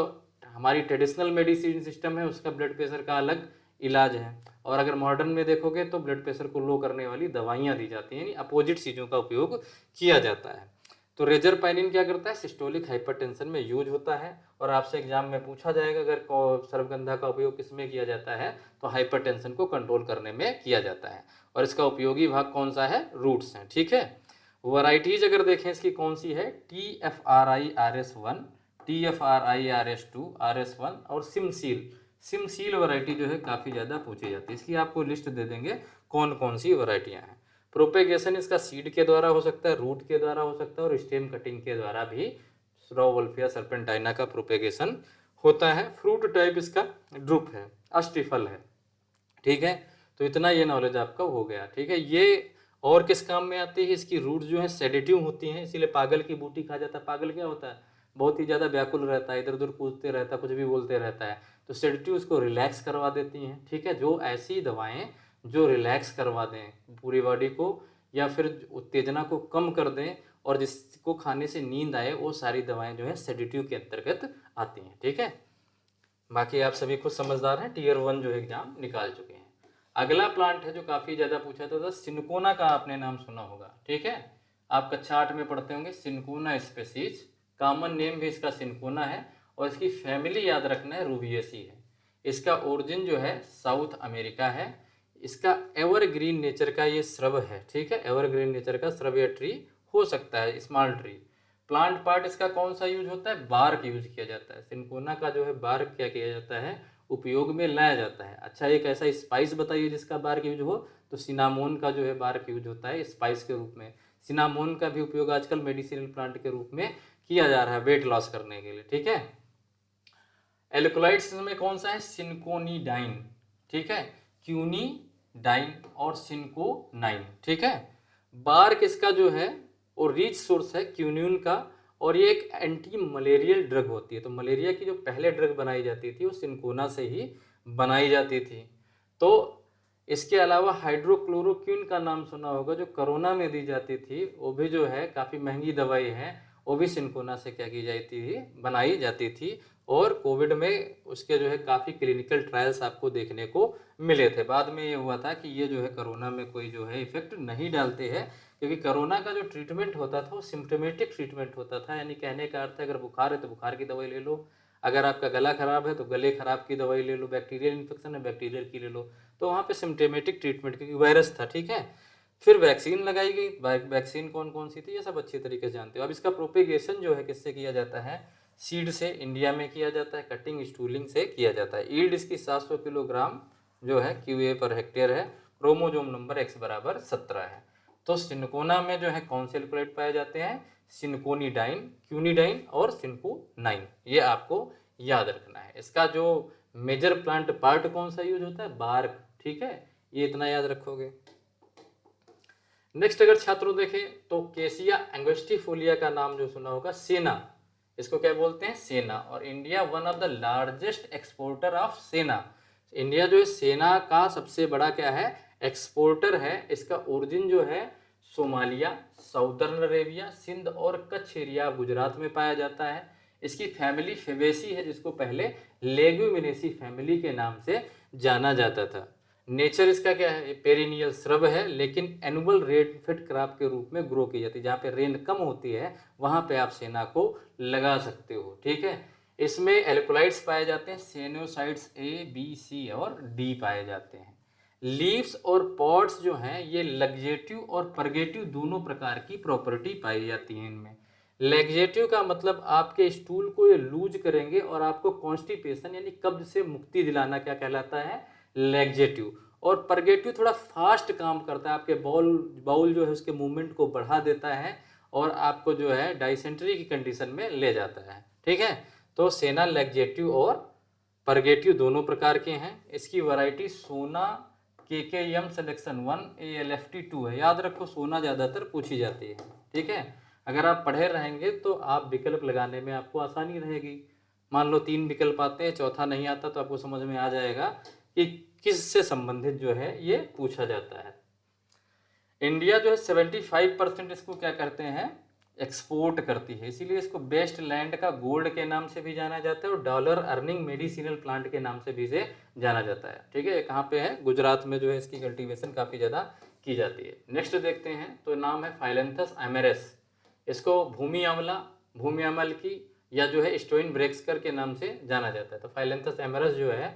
हमारी ट्रेडिशनल मेडिसिन सिस्टम है उसका ब्लड प्रेशर का अलग इलाज है, और अगर मॉडर्न में देखोगे तो ब्लड प्रेशर को लो करने वाली दवाइयाँ दी जाती हैं, यानी अपोजिट चीज़ों का उपयोग किया जाता है। तो रेजरपाइनिन क्या करता है, सिस्टोलिक हाइपरटेंशन में यूज होता है। और आपसे एग्जाम में पूछा जाएगा अगर सर्पगंधा का उपयोग किस में किया जाता है, तो हाइपरटेंशन को कंट्रोल करने में किया जाता है। और इसका उपयोगी भाग कौन सा है, रूट्स हैं। ठीक है, वैरायटीज अगर देखें इसकी कौन सी है, TFRI-RS1, TFRI-RS2, RS1 और सिमसील। सिमसील वैरायटी जो है काफ़ी ज़्यादा पूछी जाती है। इसकी आपको लिस्ट दे देंगे कौन कौन सी वैरायटियाँ हैं। प्रोपेगेशन इसका सीड के द्वारा हो सकता है, रूट के द्वारा हो सकता है और स्टेम कटिंग के द्वारा भी स्ट्रॉवोल्फिया सर्पेंटाइना का प्रोपेगेशन होता है। फ्रूट टाइप इसका ड्रुप है, अष्टिफल है। ठीक है, तो इतना ये नॉलेज आपका हो गया। ठीक है, ये और किस काम में आती है, इसकी रूट जो है सेडेटिव होती हैं, इसीलिए पागल की बूटी खा जाता है। पागल क्या होता है, बहुत ही ज़्यादा व्याकुल रहता है, इधर उधर कूदते रहता है, कुछ भी बोलते रहता है। तो सेडेटिव उसको रिलैक्स करवा देती हैं। ठीक है, जो ऐसी दवाएं जो रिलैक्स करवा दें पूरी बॉडी को, या फिर उत्तेजना को कम कर दें और जिसको खाने से नींद आए, वो सारी दवाएं जो है सेडेटिव के अंतर्गत आती हैं। ठीक है, बाकी आप सभी खुद समझदार हैं, Tier 1 जो एग्जाम निकाल चुके हैं। अगला प्लांट है जो काफ़ी ज़्यादा पूछा था, सिनकोना का आपने नाम सुना होगा। ठीक है, आप कक्षा 8 में पढ़ते होंगे, सिनकोना स्पेसीज, कॉमन नेम भी इसका सिनकोना है। और इसकी फैमिली याद रखना है, रूबिएसी है। इसका ओरिजिन जो है साउथ अमेरिका है। इसका एवरग्रीन नेचर का ये श्रब है। ठीक है, एवरग्रीन नेचर का श्रब या ट्री हो सकता है, स्मॉल ट्री। प्लांट पार्ट इसका कौन सा यूज होता है, बार्क यूज किया जाता है। सिनकोना का जो है बार्क क्या किया जाता है, उपयोग में लाया जाता है। अच्छा, एक ऐसा स्पाइस बताइए जिसका बार्क यूज हो, तो सिनामोन का जो है बार्क यूज होता है स्पाइस के रूप में। सिनामोन का भी उपयोग आजकल मेडिसिनल प्लांट के रूप में किया जा रहा है वेट लॉस करने के लिए। ठीक है, एल्कोलाइड्स में कौन सा है, सिनकोनीडाइन। ठीक है, क्यूनीडाइन और सिनकोनाइन। ठीक है, बार्क इसका जो है और रिच सोर्स है क्यूनिन का, और ये एक एंटी मलेरियल ड्रग होती है। तो मलेरिया की जो पहले ड्रग बनाई जाती थी वो सिनकोना से ही बनाई जाती थी। तो इसके अलावा हाइड्रोक्लोरोक्विन का नाम सुना होगा, जो कोरोना में दी जाती थी, वो भी जो है काफ़ी महंगी दवाई है, वो भी सिनकोना से क्या की जाती थी, बनाई जाती थी। और कोविड में उसके जो है काफ़ी क्लिनिकल ट्रायल्स आपको देखने को मिले थे। बाद में ये हुआ था कि ये जो है कोरोना में कोई जो है इफेक्ट नहीं डालते हैं, क्योंकि कोरोना का जो ट्रीटमेंट होता था वो सिम्टोमेटिक ट्रीटमेंट होता था। यानी कहने का अर्थ है, अगर बुखार है तो बुखार की दवाई ले लो, अगर आपका गला खराब है तो गले खराब की दवाई ले लो, बैक्टीरियल इन्फेक्शन है बैक्टीरियल की ले लो। तो वहाँ पे सिम्टोमेटिक ट्रीटमेंट, क्योंकि वायरस था। ठीक है, फिर वैक्सीन लगाई गई। वैक्सीन कौन कौन सी थी ये सब अच्छी तरीके से जानते हो। अब इसका प्रोपेगेशन जो है किससे किया जाता है, सीड से इंडिया में किया जाता है, कटिंग स्टूलिंग से किया जाता है। ईल्ड इसकी 700 किलोग्राम जो है QA पर हेक्टेयर है। क्रोमोजोम नंबर X = 17 है। तो सिनकोना में जो है कौन से एल्कोलाइट पाए जाते हैं? सिनकोनीडाइन, क्यूनीडाइन और सिनकोनाइन, ये आपको याद रखना है। इसका जो मेजर प्लांट पार्ट कौन सा यूज होता है? बार्क, ठीक है, ये इतना याद रखोगे। नेक्स्ट अगर छात्रों देखें तो केसिया एंगोस्टिफोलिया का नाम जो सुना होगा, सेना, इसको क्या बोलते हैं? सेना। और India one of the largest exporter of सेना, इंडिया जो है सेना का सबसे बड़ा क्या है? एक्सपोर्टर है। इसका ओरिजिन जो है सोमालिया, साउदर्न अरेबिया, सिंध और कच्छ एरिया गुजरात में पाया जाता है। इसकी फैमिली फेबेसी है, जिसको पहले लेग्यूमिनेसी फैमिली के नाम से जाना जाता था। नेचर इसका क्या है? पेरिनियल श्रब है, लेकिन एनुअल रेनफेड क्रॉप के रूप में ग्रो की जाती है। जहाँ पे रेन कम होती है वहाँ पे आप सेना को लगा सकते हो, ठीक है। इसमें एल्कोलाइड्स पाए जाते हैं, सेनोसाइड्स ए, बी, सी और डी पाए जाते हैं। लीव्स और पॉड्स जो हैं ये लग्जेटिव और परगेटिव दोनों प्रकार की प्रॉपर्टी पाई जाती हैं इनमें। लैग्जेटिव का मतलब आपके स्टूल को ये लूज करेंगे और आपको कॉन्स्टिपेशन यानी कब्ज से मुक्ति दिलाना क्या कहलाता है? लैग्जेटिव। और परगेटिव थोड़ा फास्ट काम करता है, आपके बाउल जो है उसके मूवमेंट को बढ़ा देता है और आपको जो है डाइसेंट्री की कंडीशन में ले जाता है, ठीक है। तो सेना लैग्जेटिव और परगेटिव दोनों प्रकार के हैं। इसकी वैरायटी सोना केकेएम सिलेक्शन 1 ALFT2 है। याद रखो, सोना ज़्यादातर पूछी जाती है, ठीक है। अगर आप पढ़े रहेंगे तो आप विकल्प लगाने में आपको आसानी रहेगी। मान लो 3 विकल्प आते हैं, चौथा नहीं आता, तो आपको समझ में आ जाएगा कि किस से संबंधित जो है ये पूछा जाता है। इंडिया जो है 75% इसको क्या करते हैं? एक्सपोर्ट करती है, इसीलिए इसको बेस्ट लैंड का गोल्ड के नाम से भी जाना जाता है और डॉलर अर्निंग मेडिसिनल प्लांट के नाम से भी इसे जाना जाता है, ठीक है। कहाँ पे है? गुजरात में जो है इसकी कल्टीवेशन काफ़ी ज़्यादा की जाती है। नेक्स्ट देखते हैं तो नाम है फाइलेंथस एमेरेस। इसको भूमि अमल की या जो है स्टोइन ब्रेक्सकर के नाम से जाना जाता है। तो फाइलेंथस एमेरस जो है,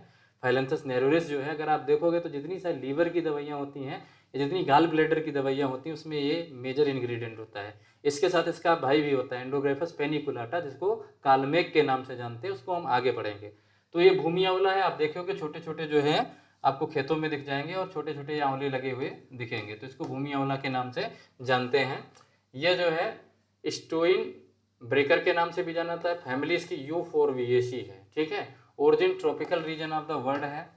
फाइलेंथस नेरोरिस जो है, अगर आप देखोगे तो जितनी सारी लीवर की दवाइयाँ होती हैं या जितनी गाल ब्लैडर की दवाइयाँ होती हैं उसमें ये मेजर इंग्रेडिएंट होता है। इसके साथ इसका भाई भी होता है एंडोग्राफस पेनिकुलाटा, जिसको कालमेक के नाम से जानते हैं, उसको हम आगे पढ़ेंगे। तो ये भूमि आंवला है, आप देखोगे छोटे छोटे जो है आपको खेतों में दिख जाएंगे और छोटे छोटे आंवले लगे हुए दिखेंगे, तो इसको भूमि आंवला के नाम से जानते हैं। यह जो है स्टोइन ब्रेकर के नाम से भी जाना जाता है। फैमिली इसकी यूफोरबिएसी है, ठीक है। Origin tropical region of the world है।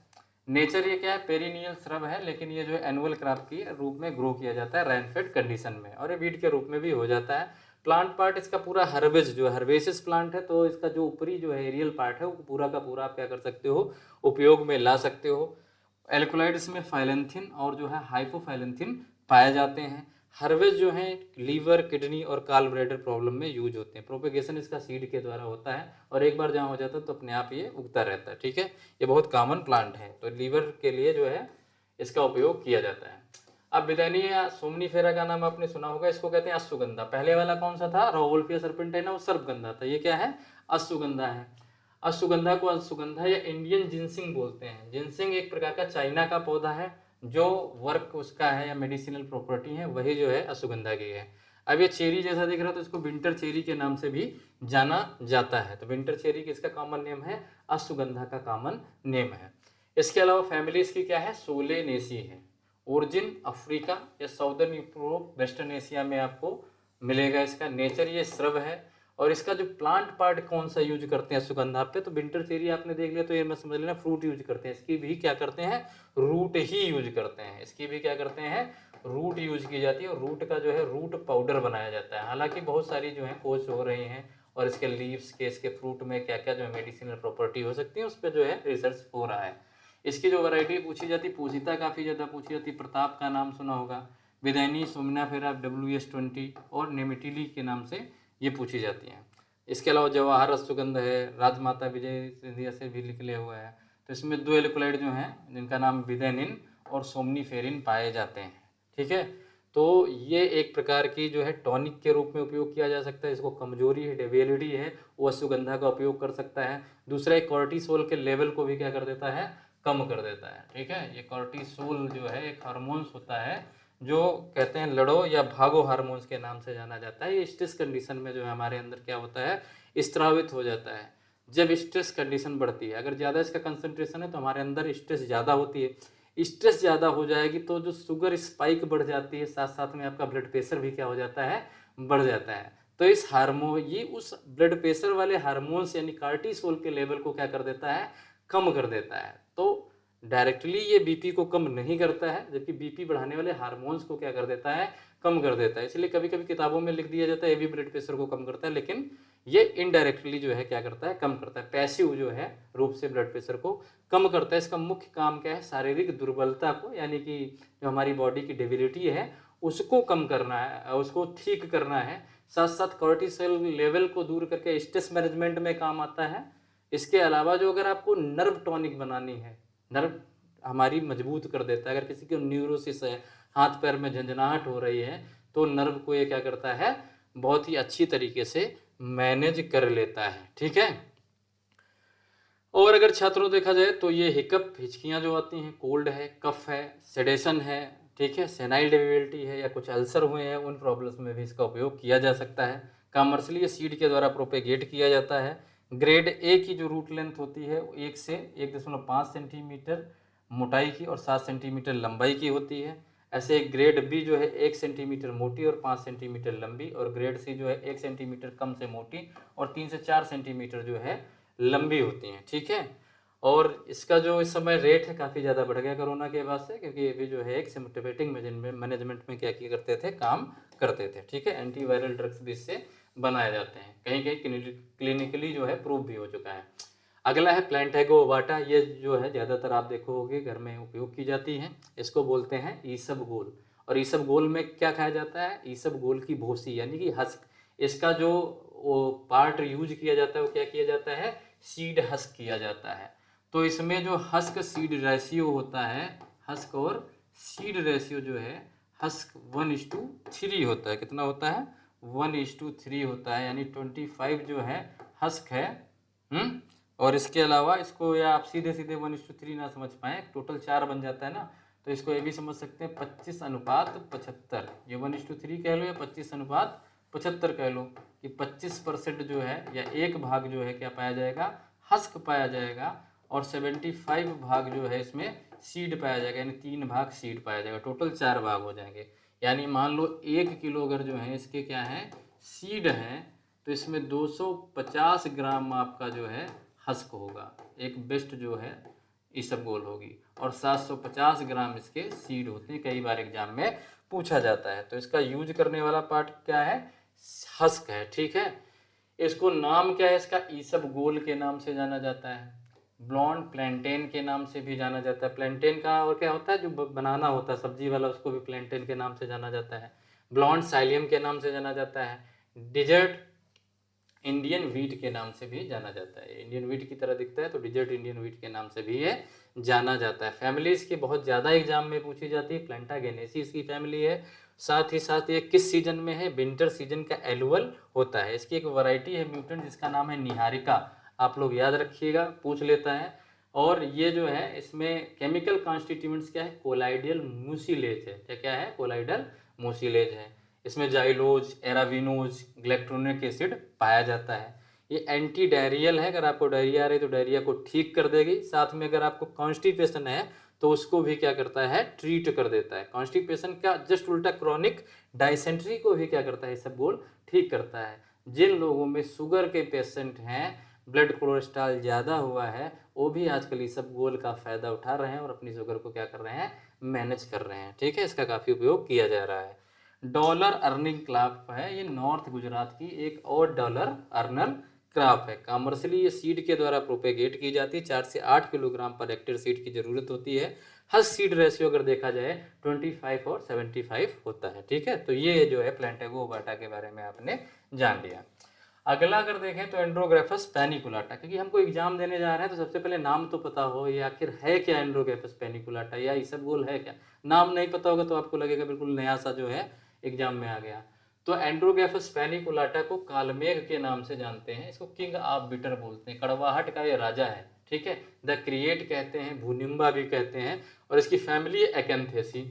नेचर ये क्या है? पेरिनियल श्रब है, लेकिन ये जो है एनुअल क्रॉप की रूप में ग्रो किया जाता है रेनफेड कंडीशन में, और ये वीड के रूप में भी हो जाता है। प्लांट पार्ट इसका पूरा हर्बेज जो है, हर्बेसिस प्लांट है, तो इसका जो ऊपरी जो है एरियल पार्ट है वो पूरा का पूरा आप क्या कर सकते हो? उपयोग में ला सकते हो। एल्कोलाइड्स में फाइलेंथिन और जो है हाइपोफाइलेंथिन पाए जाते हैं। हर्बेज जो है लीवर, किडनी और काल ब्लैडर प्रॉब्लम में यूज होते हैं। प्रोपेगेशन इसका सीड के द्वारा होता है और एक बार जहाँ हो जाता है तो अपने आप ये उगता रहता है, ठीक है। ये बहुत कॉमन प्लांट है, तो लीवर के लिए जो है इसका उपयोग किया जाता है। अब बिदैनिया सोमनीफेरा का नाम आपने सुना होगा, इसको कहते हैं अश्वगंधा। पहले वाला कौन सा था? रोवोल्फिया सर्पेंटाइना, वो सर्पगंधा था। ये क्या है? अश्वगंधा है। अश्वगंधा को अश्वगंधा या इंडियन जिनसिंग बोलते हैं। जिनसिंग एक प्रकार का चाइना का पौधा है, जो वर्क उसका है या मेडिसिनल प्रॉपर्टी है वही जो है अश्वगंधा की है। अब ये चेरी जैसा दिख रहा है तो इसको विंटर चेरी के नाम से भी जाना जाता है। तो विंटर चेरी किसका कॉमन नेम है? अश्वगंधा का कॉमन नेम है। इसके अलावा फैमिली इसकी क्या है? सोलेनेसी है। ओरिजिन अफ्रीका या साउदर्न यूरोप, वेस्टर्न एशिया में आपको मिलेगा। इसका नेचर ये श्रब है। और इसका जो प्लांट पार्ट कौन सा यूज करते हैं सुगंधा पे? तो विंटर चेरी आपने देख लिया, तो ये मैं समझ लेना फ्रूट यूज करते हैं। इसकी भी क्या करते हैं? रूट ही यूज करते हैं। इसकी भी क्या करते हैं? रूट यूज की जाती है और रूट का जो है रूट पाउडर बनाया जाता है। हालांकि बहुत सारी जो है खोज हो रही हैं और इसके लीव्स के, इसके फ्रूट में क्या क्या जो है मेडिसिनल प्रॉपर्टी हो सकती है उस पर जो है रिसर्च हो रहा है। इसकी जो वैरायटी पूछी जाती है, पूजिता काफ़ी ज़्यादा पूछी जाती है। प्रताप का नाम सुना होगा, विदैनी, सोमनाफेरा, WS20 और नेमेटिली के नाम से ये पूछी जाती हैं। इसके अलावा जवाहर अश्वगंध है, राजमाता विजय सिंधिया से भी निकले हुए हैं। तो इसमें दो एल्कोलाइड जो हैं जिनका नाम विदैनिन और सोमनीफेरिन पाए जाते हैं, ठीक है। तो ये एक प्रकार की जो है टॉनिक के रूप में उपयोग किया जा सकता है। इसको कमजोरी है, डेबिलिटी है, वो अश्वगंधा का उपयोग कर सकता है। दूसरा एक कॉर्टिसोल के लेवल को भी क्या कर देता है? कम कर देता है, ठीक है। ये कॉर्टिसोल जो है एक हार्मोन्स होता है जो कहते हैं लड़ो या भागो हार्मोन्स के नाम से जाना जाता है। ये स्ट्रेस कंडीशन में जो है हमारे अंदर क्या होता है? स्त्रावित हो जाता है। जब स्ट्रेस कंडीशन बढ़ती है, अगर ज़्यादा इसका कंसंट्रेशन है तो हमारे अंदर स्ट्रेस ज़्यादा होती है। स्ट्रेस ज़्यादा हो जाएगी तो जो शुगर स्पाइक बढ़ जाती है, साथ साथ में आपका ब्लड प्रेशर भी क्या हो जाता है, बढ़ जाता है। तो इस हार्मोन ये उस ब्लड प्रेशर वाले हार्मोन्स यानी कार्टिसोल के लेवल को क्या कर देता है, कम कर देता है। तो डायरेक्टली ये बीपी को कम नहीं करता है, जबकि बीपी बढ़ाने वाले हार्मोन्स को क्या कर देता है, कम कर देता है। इसलिए कभी कभी किताबों में लिख दिया जाता है ये भी ब्लड प्रेशर को कम करता है, लेकिन ये इनडायरेक्टली जो है क्या करता है, कम करता है। पैसिव जो है रूप से ब्लड प्रेशर को कम करता है। इसका मुख्य काम क्या है, शारीरिक दुर्बलता को यानी कि जो हमारी बॉडी की डेबिलिटी है उसको कम करना है, उसको ठीक करना है। साथ साथ कॉर्टिसोल लेवल को दूर करके स्ट्रेस मैनेजमेंट में काम आता है। इसके अलावा जो अगर आपको नर्व टॉनिक बनानी है, नर्व हमारी मजबूत कर देता है। अगर किसी को न्यूरोसिस है, हाथ पैर में झंझनाहट हो रही है, तो नर्व को ये क्या करता है, बहुत ही अच्छी तरीके से मैनेज कर लेता है। ठीक है। और अगर छात्रों देखा जाए तो ये हिकअप, हिचकियाँ जो आती हैं, कोल्ड है, कफ है, सेडेशन है, ठीक है, सेनाइल डेविलिटी है या कुछ अल्सर हुए हैं, उन प्रॉब्लम्स में भी इसका उपयोग किया जा सकता है। कमर्शियली ये सीड के द्वारा प्रोपेगेट किया जाता है। ग्रेड ए की जो रूट लेंथ होती है 1 से 1.5 सेंटीमीटर मोटाई की और 7 सेंटीमीटर लंबाई की होती है। ऐसे ग्रेड बी जो है 1 सेंटीमीटर मोटी और 5 सेंटीमीटर लंबी, और ग्रेड सी जो है 1 सेंटीमीटर कम से मोटी और 3 से 4 सेंटीमीटर जो है लंबी होती हैं। ठीक है। और इसका जो इस समय रेट है काफ़ी ज़्यादा बढ़ गया कोरोना के बाद से, क्योंकि ये भी जो है एक सिम्टोमेटिक मैनेजमेंट में क्या किया करते थे, काम करते थे। ठीक है। एंटीवायरल ड्रग्स भी इससे बनाए जाते हैं, कहीं कहीं क्लिनिकली जो है प्रूव भी हो चुका है। अगला है प्लांटेगो ओवाटा। ये जो है ज़्यादातर आप देखोगे घर में उपयोग की जाती है। इसको बोलते हैं ईसबगोल। और ईसबगोल में क्या खाया जाता है, ईसबगोल की भूसी यानी कि हस्क। इसका जो वो पार्ट यूज किया जाता है वो क्या किया जाता है, सीड हस्क किया जाता है। तो इसमें जो हस्क सीड रेशियो होता है, हस्क और सीड रेशियो जो है, हस्क 1:3 होता है। कितना होता है, 1:3 होता है, यानी 25 जो है हस्क है। और इसके अलावा इसको या आप सीधे सीधे 1:3 ना समझ पाए, टोटल 4 बन जाता है ना, तो इसको ये भी समझ सकते हैं 25:75। ये 1:3 कह लो या 25:75 कह लो, कि 25% जो है या एक भाग जो है क्या पाया जाएगा, हस्क पाया जाएगा, और 75 भाग जो है इसमें सीड पाया जाएगा, यानी 3 भाग सीड पाया जाएगा। टोटल 4 भाग हो जाएंगे। यानी मान लो 1 किलो अगर जो है इसके क्या है, सीड है, तो इसमें 250 ग्राम आपका जो है हस्क होगा, एक बेस्ट जो है इसबगोल होगी, और 750 ग्राम इसके सीड होते हैं। कई बार एग्जाम में पूछा जाता है। तो इसका यूज करने वाला पार्ट क्या है, हस्क है। ठीक है। इसको नाम क्या है, इसका ईसबगोल के नाम से जाना जाता है, ब्लॉन्ड प्लेंटेन के नाम से भी जाना जाता है। प्लेंटेन का और क्या होता है, जो बनाना होता है सब्जी वाला, उसको भी प्लेंटेन के नाम से जाना जाता है। ब्लॉन्ड साइलियम के नाम से जाना जाता है। डिजर्ट इंडियन वीट के नाम से भी जाना जाता है। इंडियन वीट की तरह दिखता है तो डिजर्ट इंडियन वीट के नाम से भी ये जाना जाता है। फैमिली इसकी बहुत ज़्यादा एग्जाम में पूछी जाती है। प्लांटागेनेसी इसकी फैमिली है। साथ ही साथ ये किस सीजन में है, विंटर सीजन का एनुअल होता है। इसकी एक वैरायटी है म्यूटेंट जिसका नाम है निहारिका, आप लोग याद रखिएगा, पूछ लेता है। और ये जो है इसमें केमिकल कॉन्स्टिट्यूएंट्स क्या है, कोलाइडियल म्यूसिलेज है। क्या क्या है, कोलाइडल म्यूसिलेज है। इसमें जाइलोज, एराविनोज, ग्लैक्टोनिक एसिड पाया जाता है। ये एंटी डायरियल है, अगर आपको डायरिया आ रही है तो डायरिया को ठीक कर देगी। साथ में अगर आपको कॉन्स्टिपेशन है तो उसको भी क्या करता है, ट्रीट कर देता है। कॉन्स्टिपेशन का जस्ट उल्टा क्रॉनिक डाइसेंट्री को भी क्या करता है, इसबगोल ठीक करता है। जिन लोगों में शुगर के पेशेंट हैं, ब्लड कोलेस्ट्रॉल ज़्यादा हुआ है, वो भी आजकल इसबगोल का फ़ायदा उठा रहे हैं और अपनी शुगर को क्या कर रहे हैं, मैनेज कर रहे हैं। ठीक है। इसका काफ़ी उपयोग किया जा रहा है। डॉलर अर्निंग क्रॉप है, ये नॉर्थ गुजरात की एक और डॉलर अर्नर क्रॉप है। कॉमर्शियली ये सीड के द्वारा प्रोपेगेट की जाती है। 4 से 8 किलोग्राम पर हेक्टेयर सीड की जरूरत होती है। हर सीड रेशियो अगर देखा जाए 25 और 75 होता है। ठीक है। तो ये जो है प्लांटेगो ओवाटा के बारे में आपने जान लिया। अगला अगर देखें तो एंड्रोग्राफस पैनिकुलाटा, क्योंकि हमको एग्जाम देने जा रहे हैं तो सबसे पहले नाम तो पता हो, ये आखिर है क्या एंड्रोग्राफस पैनिकुलाटा, या इसबगोल है क्या। नाम नहीं पता होगा तो आपको लगेगा बिल्कुल नया सा जो है एग्जाम में आ गया। तो एंड्रोग्राफस पैनिकुलाटा को कालमेघ के नाम से जानते हैं। इसको किंग ऑफ बिटर बोलते हैं, कड़वाहट का ये राजा है। ठीक है। द क्रिएट कहते हैं, भूनिम्बा भी कहते हैं। और इसकी फैमिली है एक्यांथेसी।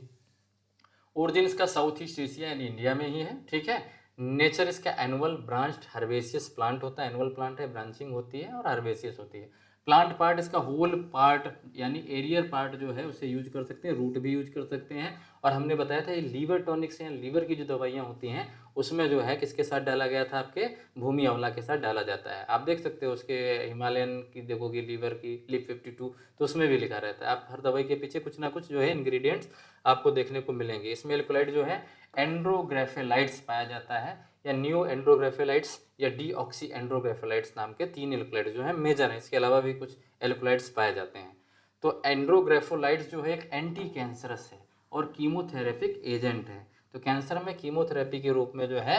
ओरिजिन इसका साउथ ईस्ट एशिया यानी इंडिया में ही है। ठीक है। नेचर इसका एनुअल ब्रांच्ड हर्बेसियस प्लांट होता है। एनुअल प्लांट है, ब्रांचिंग होती है और हर्बेसियस होती है। प्लांट पार्ट इसका होल पार्ट यानी एरियर पार्ट जो है उसे यूज कर सकते हैं, रूट भी यूज कर सकते हैं। और हमने बताया था ये लीवर टॉनिक्स हैं, लीवर की जो दवाइयाँ होती हैं उसमें जो है किसके साथ डाला गया था, आपके भूमि आंवला के साथ डाला जाता है। आप देख सकते हो उसके हिमालयन की देखोगे लीवर की लिप 52 तो उसमें भी लिखा रहता है। आप हर दवाई के पीछे कुछ ना कुछ जो है इंग्रेडिएंट्स आपको देखने को मिलेंगे। इसमें एल्कोलाइड जो है एंड्रोग्रेफेलाइट्स पाया जाता है, या न्यू एंड्रोग्रेफेलाइट्स या डीऑक्सी एंड्रोग्रेफेलाइट्स नाम के 3 एल्कोलाइड जो है मेजर हैं। इसके अलावा भी कुछ एल्कोलाइड्स पाए जाते हैं। तो एंड्रोग्रेफोलाइट्स जो है एक एंटी कैंसरस है और कीमोथेरेपिक एजेंट है। तो कैंसर में कीमोथेरेपी के रूप में जो है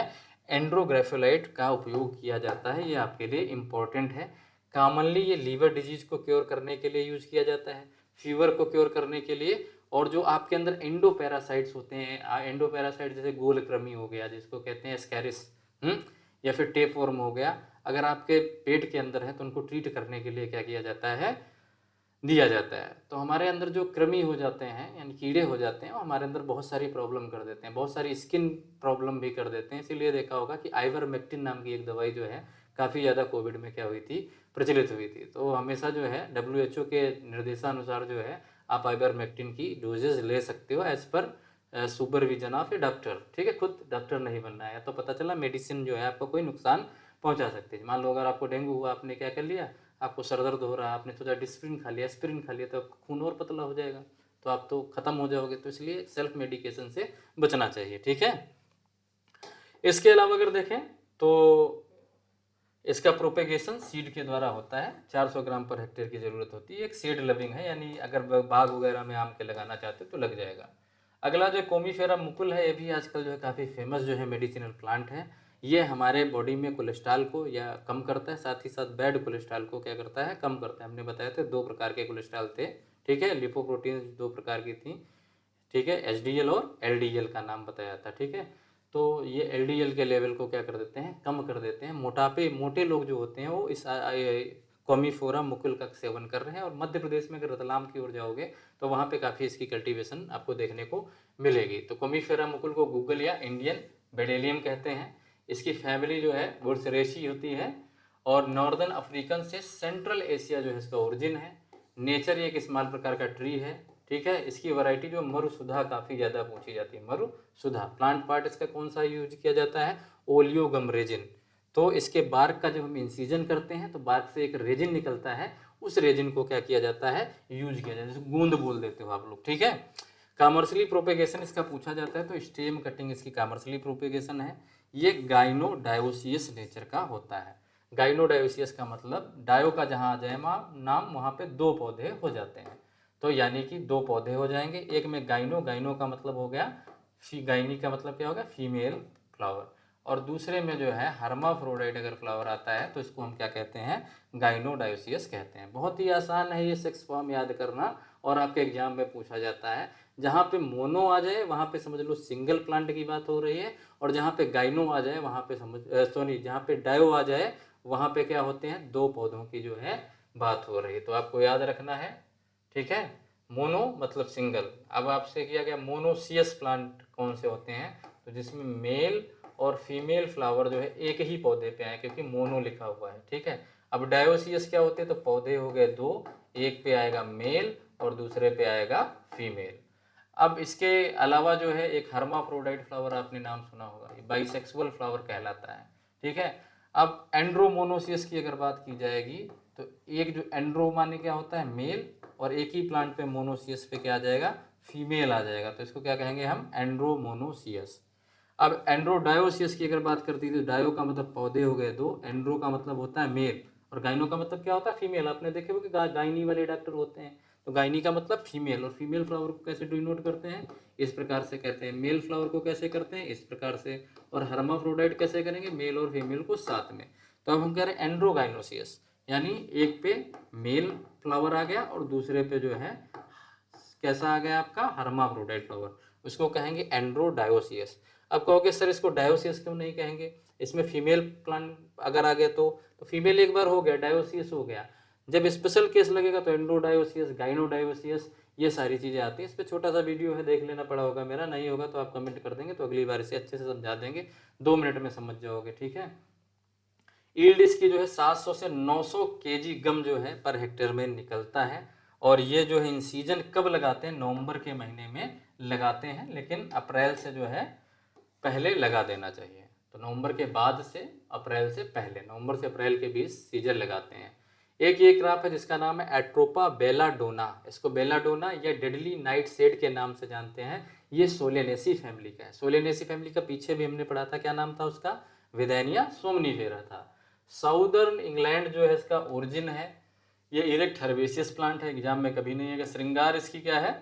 एंड्रोग्रेफोलाइट का उपयोग किया जाता है, ये आपके लिए इम्पोर्टेंट है। कॉमनली ये लीवर डिजीज को क्योर करने के लिए यूज किया जाता है, फीवर को क्योर करने के लिए, और जो आपके अंदर एंडोपैरासाइट्स होते हैं, एंडोपैरासाइट जैसे गोलकृमि हो गया जिसको कहते हैं एस्कैरिस, या फिर टेपवर्म हो गया, अगर आपके पेट के अंदर है तो उनको ट्रीट करने के लिए क्या किया जाता है, दिया जाता है। तो हमारे अंदर जो कृमि हो जाते हैं यानी कीड़े हो जाते हैं वो हमारे अंदर बहुत सारी प्रॉब्लम कर देते हैं, बहुत सारी स्किन प्रॉब्लम भी कर देते हैं। इसीलिए देखा होगा कि आइवरमेक्टिन नाम की एक दवाई जो है काफ़ी ज़्यादा कोविड में क्या हुई थी, प्रचलित हुई थी। तो हमेशा जो है WHO के निर्देशानुसार जो है आप आइवरमेक्टिन की डोजेज ले सकते हो as per supervision of A doctor. ठीक है, खुद डॉक्टर नहीं बनना है। तो पता चला मेडिसिन जो है आपको कोई नुकसान पहुंचा सकती है। मान लो अगर आपको डेंगू हुआ, आपने क्या कर लिया, आपको सर दर्द हो रहा है, आपने सोचा डिस्प्रिन खा लिया, एस्पिरिन खा लिया, तो आपका खून और पतला हो जाएगा, तो आप तो खत्म हो जाओगे। तो इसलिए सेल्फ मेडिकेशन से बचना चाहिए। ठीक है, इसके अलावा अगर देखें तो इसका प्रोपेगेशन सीड के द्वारा होता है। 400 ग्राम पर हेक्टेयर की जरूरत होती है। एक सीड लविंग है, यानी अगर बाग वगैरह में आम के लगाना चाहते हो तो लग जाएगा। अगला जो कोमीफेरा मुकुल है, ये भी आजकल जो है काफ़ी फेमस जो है मेडिसिनल प्लांट है। ये हमारे बॉडी में कोलेस्ट्रॉल को या कम करता है, साथ ही साथ बैड कोलेस्ट्रॉल को क्या करता है, कम करता है। हमने बताया था 2 प्रकार के कोलेस्ट्रॉल थे। ठीक है, लिपोप्रोटीन 2 प्रकार की थी। ठीक है, HDL और LDL का नाम बताया था। ठीक है, तो ये LDL के लेवल को क्या कर देते हैं, कम कर देते हैं। मोटे लोग जो होते हैं वो इस कॉमीफोरा मुकुल का सेवन कर रहे हैं। और मध्य प्रदेश में अगर रतलाम की ओर जाओगे तो वहाँ पे काफ़ी इसकी कल्टीवेशन आपको देखने को मिलेगी। तो कॉमीफेरा मुकुल को गूगल या इंडियन बेडेलियम कहते हैं। इसकी फैमिली जो है बुर्सरेसी होती है और नॉर्दर्न अफ्रीकन से सेंट्रल एशिया जो है इसका ओरिजिन है। नेचर एक स्मॉल प्रकार का ट्री है। ठीक है, इसकी वैरायटी जो मरुसुधा काफ़ी ज़्यादा पूछी जाती है। मरुसुधा प्लांट पार्ट इसका कौन सा यूज किया जाता है, ओलियोगम रेजिन। तो इसके बार्क का जब हम इंसिजन करते हैं तो बार्क से एक रेजिन निकलता है, उस रेजिन को क्या किया जाता है, यूज किया जाता है, जैसे गूंद बोल देते हो आप लोग। ठीक है, कॉमर्शियली प्रोपेगेशन इसका पूछा जाता है तो स्टेम कटिंग इसकी कॉमर्शियली प्रोपेगेशन है। ये गाइनोडायोसियस नेचर का होता है। गाइनोडायोसियस का मतलब डायो का जहाँ आ जाए नाम वहाँ पे 2 पौधे हो जाते हैं। तो यानी कि 2 पौधे हो जाएंगे। एक में गाइनो का मतलब हो गया गाइनी का मतलब क्या होगा, फीमेल फ्लावर। और दूसरे में जो है हर्माफ्रोडाइट अगर फ्लावर आता है तो इसको हम क्या कहते हैं, गाइनोडायोसियस कहते हैं। बहुत ही आसान है ये सेक्स फॉर्म याद करना और आपके एग्जाम में पूछा जाता है। जहाँ पे मोनो आ जाए वहाँ पे समझ लो सिंगल प्लांट की बात हो रही है, और जहाँ पे गाइनो आ जाए वहाँ पे जहाँ पे डायो आ जाए वहाँ पे क्या होते हैं, 2 पौधों की जो है बात हो रही है। तो आपको याद रखना है। ठीक है, मोनो मतलब सिंगल। अब आपसे किया गया मोनोसियस प्लांट कौन से होते हैं, तो जिसमें मेल और फीमेल फ्लावर जो है एक ही पौधे पे आए, क्योंकि मोनो लिखा हुआ है। ठीक है, अब डायोसियस क्या होते हैं, तो पौधे हो गए 2, एक पे आएगा मेल और दूसरे पे आएगा फीमेल। अब इसके अलावा जो है एक हर्माफ्रोडाइट फ्लावर आपने नाम सुना होगा, ये बाइसेक्सुअल फ्लावर कहलाता है। ठीक है, अब एंड्रोमोनोसियस की अगर बात की जाएगी तो एक जो एंड्रो माने क्या होता है, मेल, और एक ही प्लांट पे मोनोसियस पे क्या आ जाएगा, फीमेल आ जाएगा। तो इसको क्या कहेंगे हम, एंड्रोमोनोसियस। अब एंड्रोडायोसियस की अगर बात करती है तो डायो का मतलब पौधे हो गए 2, एंड्रो का मतलब होता है मेल, और गाइनो का मतलब क्या होता है, फीमेल। आपने देखे हो कि गाइनी वाले डॉक्टर होते हैं, तो गाइनी का मतलब फीमेल। और फीमेल फ्लावर को कैसे डिनोट करते हैं, इस प्रकार से कहते हैं। मेल फ्लावर को कैसे करते हैं, इस प्रकार से। और हर्माफ्रोडाइट कैसे करेंगे, मेल और फीमेल को साथ में। तो अब हम कह रहे हैं एंड्रोगाइनोसियस, यानी एक पे मेल फ्लावर आ गया और दूसरे पे जो है कैसा आ गया आपका, हर्माफ्रोडाइट फ्लावर, उसको कहेंगे एंड्रोडायोसियस। अब कहोगे सर इसको डायोसियस क्यों नहीं कहेंगे, इसमें फीमेल प्लांट अगर आ गया तो फीमेल एक बार हो गया, डायोसियस हो गया। जब स्पेशल केस लगेगा तो एंड्रोडायोसियस, गाइनोडायोसियस, ये सारी चीज़ें आती हैं। इस पर छोटा सा वीडियो है, देख लेना पड़ा होगा मेरा, नहीं होगा तो आप कमेंट कर देंगे तो अगली बार इसे अच्छे से समझा देंगे, 2 मिनट में समझ जाओगे। ठीक है, ईल्ड इसकी जो है 700 से 900 केजी गम जो है पर हेक्टेयर में निकलता है। और ये जो है इन सीजन कब लगाते हैं, नवंबर के महीने में लगाते हैं, लेकिन अप्रैल से जो है पहले लगा देना चाहिए। तो नवंबर के बाद से अप्रैल से पहले, नवंबर से अप्रैल के बीच सीजन लगाते हैं। एक ये क्रॉप है जिसका नाम है एट्रोपा बेलाडोना, इसको बेलाडोना या डेडली नाइट शेड के नाम से जानते हैं। ये सोलेनेसी फैमिली का है। सोलेनेसी फैमिली का पीछे भी हमने पढ़ा था, क्या नाम था उसका, विदैनिया सोमनीफेरा था। साउदर्न इंग्लैंड जो है इसका ओरिजिन है। ये इरेक्ट हर्बेसियस प्लांट है, एग्जाम में कभी नहीं है। श्रृंगार इसकी क्या है,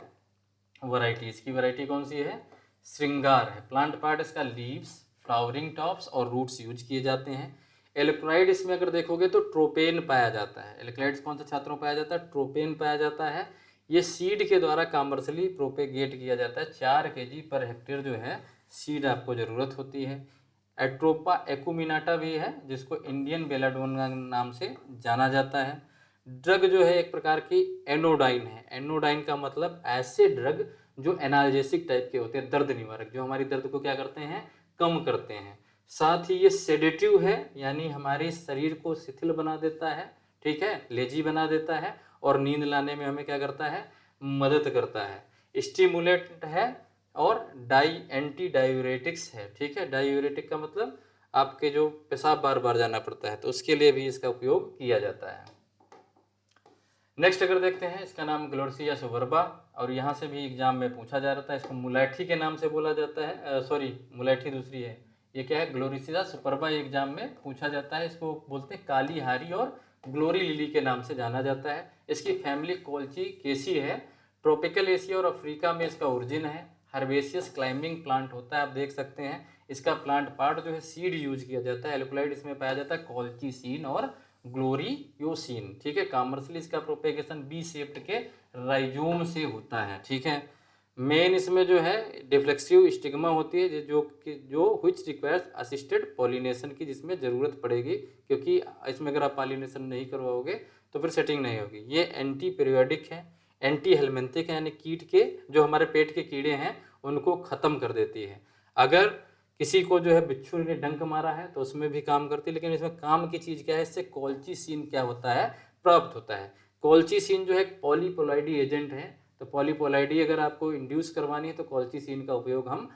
वैरायटी, इसकी वैरायटी कौन सी है, श्रृंगार है। प्लांट पार्ट इसका लीव्स, फ्लावरिंग टॉप्स और रूट्स यूज किए जाते हैं। एल्कलॉइड इसमें अगर देखोगे तो ट्रोपेन पाया जाता है। एल्कलॉइड्स कौन से छात्रों पाया जाता है, ट्रोपेन पाया जाता है। ये सीड के द्वारा कमर्शियली प्रोपेगेट किया जाता है। 4 kg पर हेक्टेयर जो है सीड आपको ज़रूरत होती है। एट्रोपा एकुमिनाटा भी है जिसको इंडियन बेलाडोना नाम से जाना जाता है। ड्रग जो है एक प्रकार की एनोडाइन है। एनोडाइन का मतलब ऐसे ड्रग जो एनाल्जेसिक टाइप के होते हैं, दर्द निवारक, जो हमारी दर्द को क्या करते हैं, कम करते हैं। साथ ही ये सेडेटिव है, यानी हमारे शरीर को शिथिल बना देता है, ठीक है, लेजी बना देता है, और नींद लाने में हमें क्या करता है, मदद करता है। स्टिमुलेंट है और एंटी डायूरेटिक्स है, ठीक है। डायूरेटिक का मतलब आपके जो पेशाब बार बार जाना पड़ता है तो उसके लिए भी इसका उपयोग किया जाता है। नेक्स्ट अगर देखते हैं, इसका नाम ग्लोरिसिया सुबर्बा, और यहाँ से भी एग्जाम में पूछा जा रहा था। इसको मुलैठी के नाम से बोला जाता है, सॉरी मुलैठी दूसरी है, ये क्या है, ग्लोरिसिया सुपरबा। एग्जाम में पूछा जाता है। इसको बोलते हैं काली हारी और ग्लोरी लिली के नाम से जाना जाता है। इसकी फैमिली कोल्ची केसी है। ट्रॉपिकल एशिया और अफ्रीका में इसका ओरिजिन है। हर्बेसियस क्लाइंबिंग प्लांट होता है, आप देख सकते हैं। इसका प्लांट पार्ट जो है सीड यूज किया जाता है। एल्कलॉइड इसमें पाया जाता है कॉल्चीसीन और ग्लोरियोसिन, ठीक है। कॉमर्शियली इसका प्रोपेगेशन बी शेप्ड के राइजोम से होता है, ठीक है। मेन इसमें जो है डिफ्लेक्सिव स्टिग्मा होती है जो व्हिच रिक्वायर्स असिस्टेड पॉलिनेशन की, जिसमें ज़रूरत पड़ेगी, क्योंकि इसमें अगर आप पॉलिनेशन नहीं करवाओगे तो फिर सेटिंग नहीं होगी। ये एंटी पीरियोडिक है, एंटी हेलमिंथिक है, यानी कीट के जो हमारे पेट के कीड़े हैं उनको ख़त्म कर देती है। अगर किसी को जो है बिच्छू ने डंक मारा है तो उसमें भी काम करती है, लेकिन इसमें काम की चीज़ क्या है, इससे कॉल्चीसिन क्या होता है, प्राप्त होता है। कॉल्चीसिन जो है पॉलीपोलाइडी एजेंट है, तो पॉलीपोलाइडी अगर आपको इंड्यूस करवानी है तो कॉल्चीसिन का उपयोग हम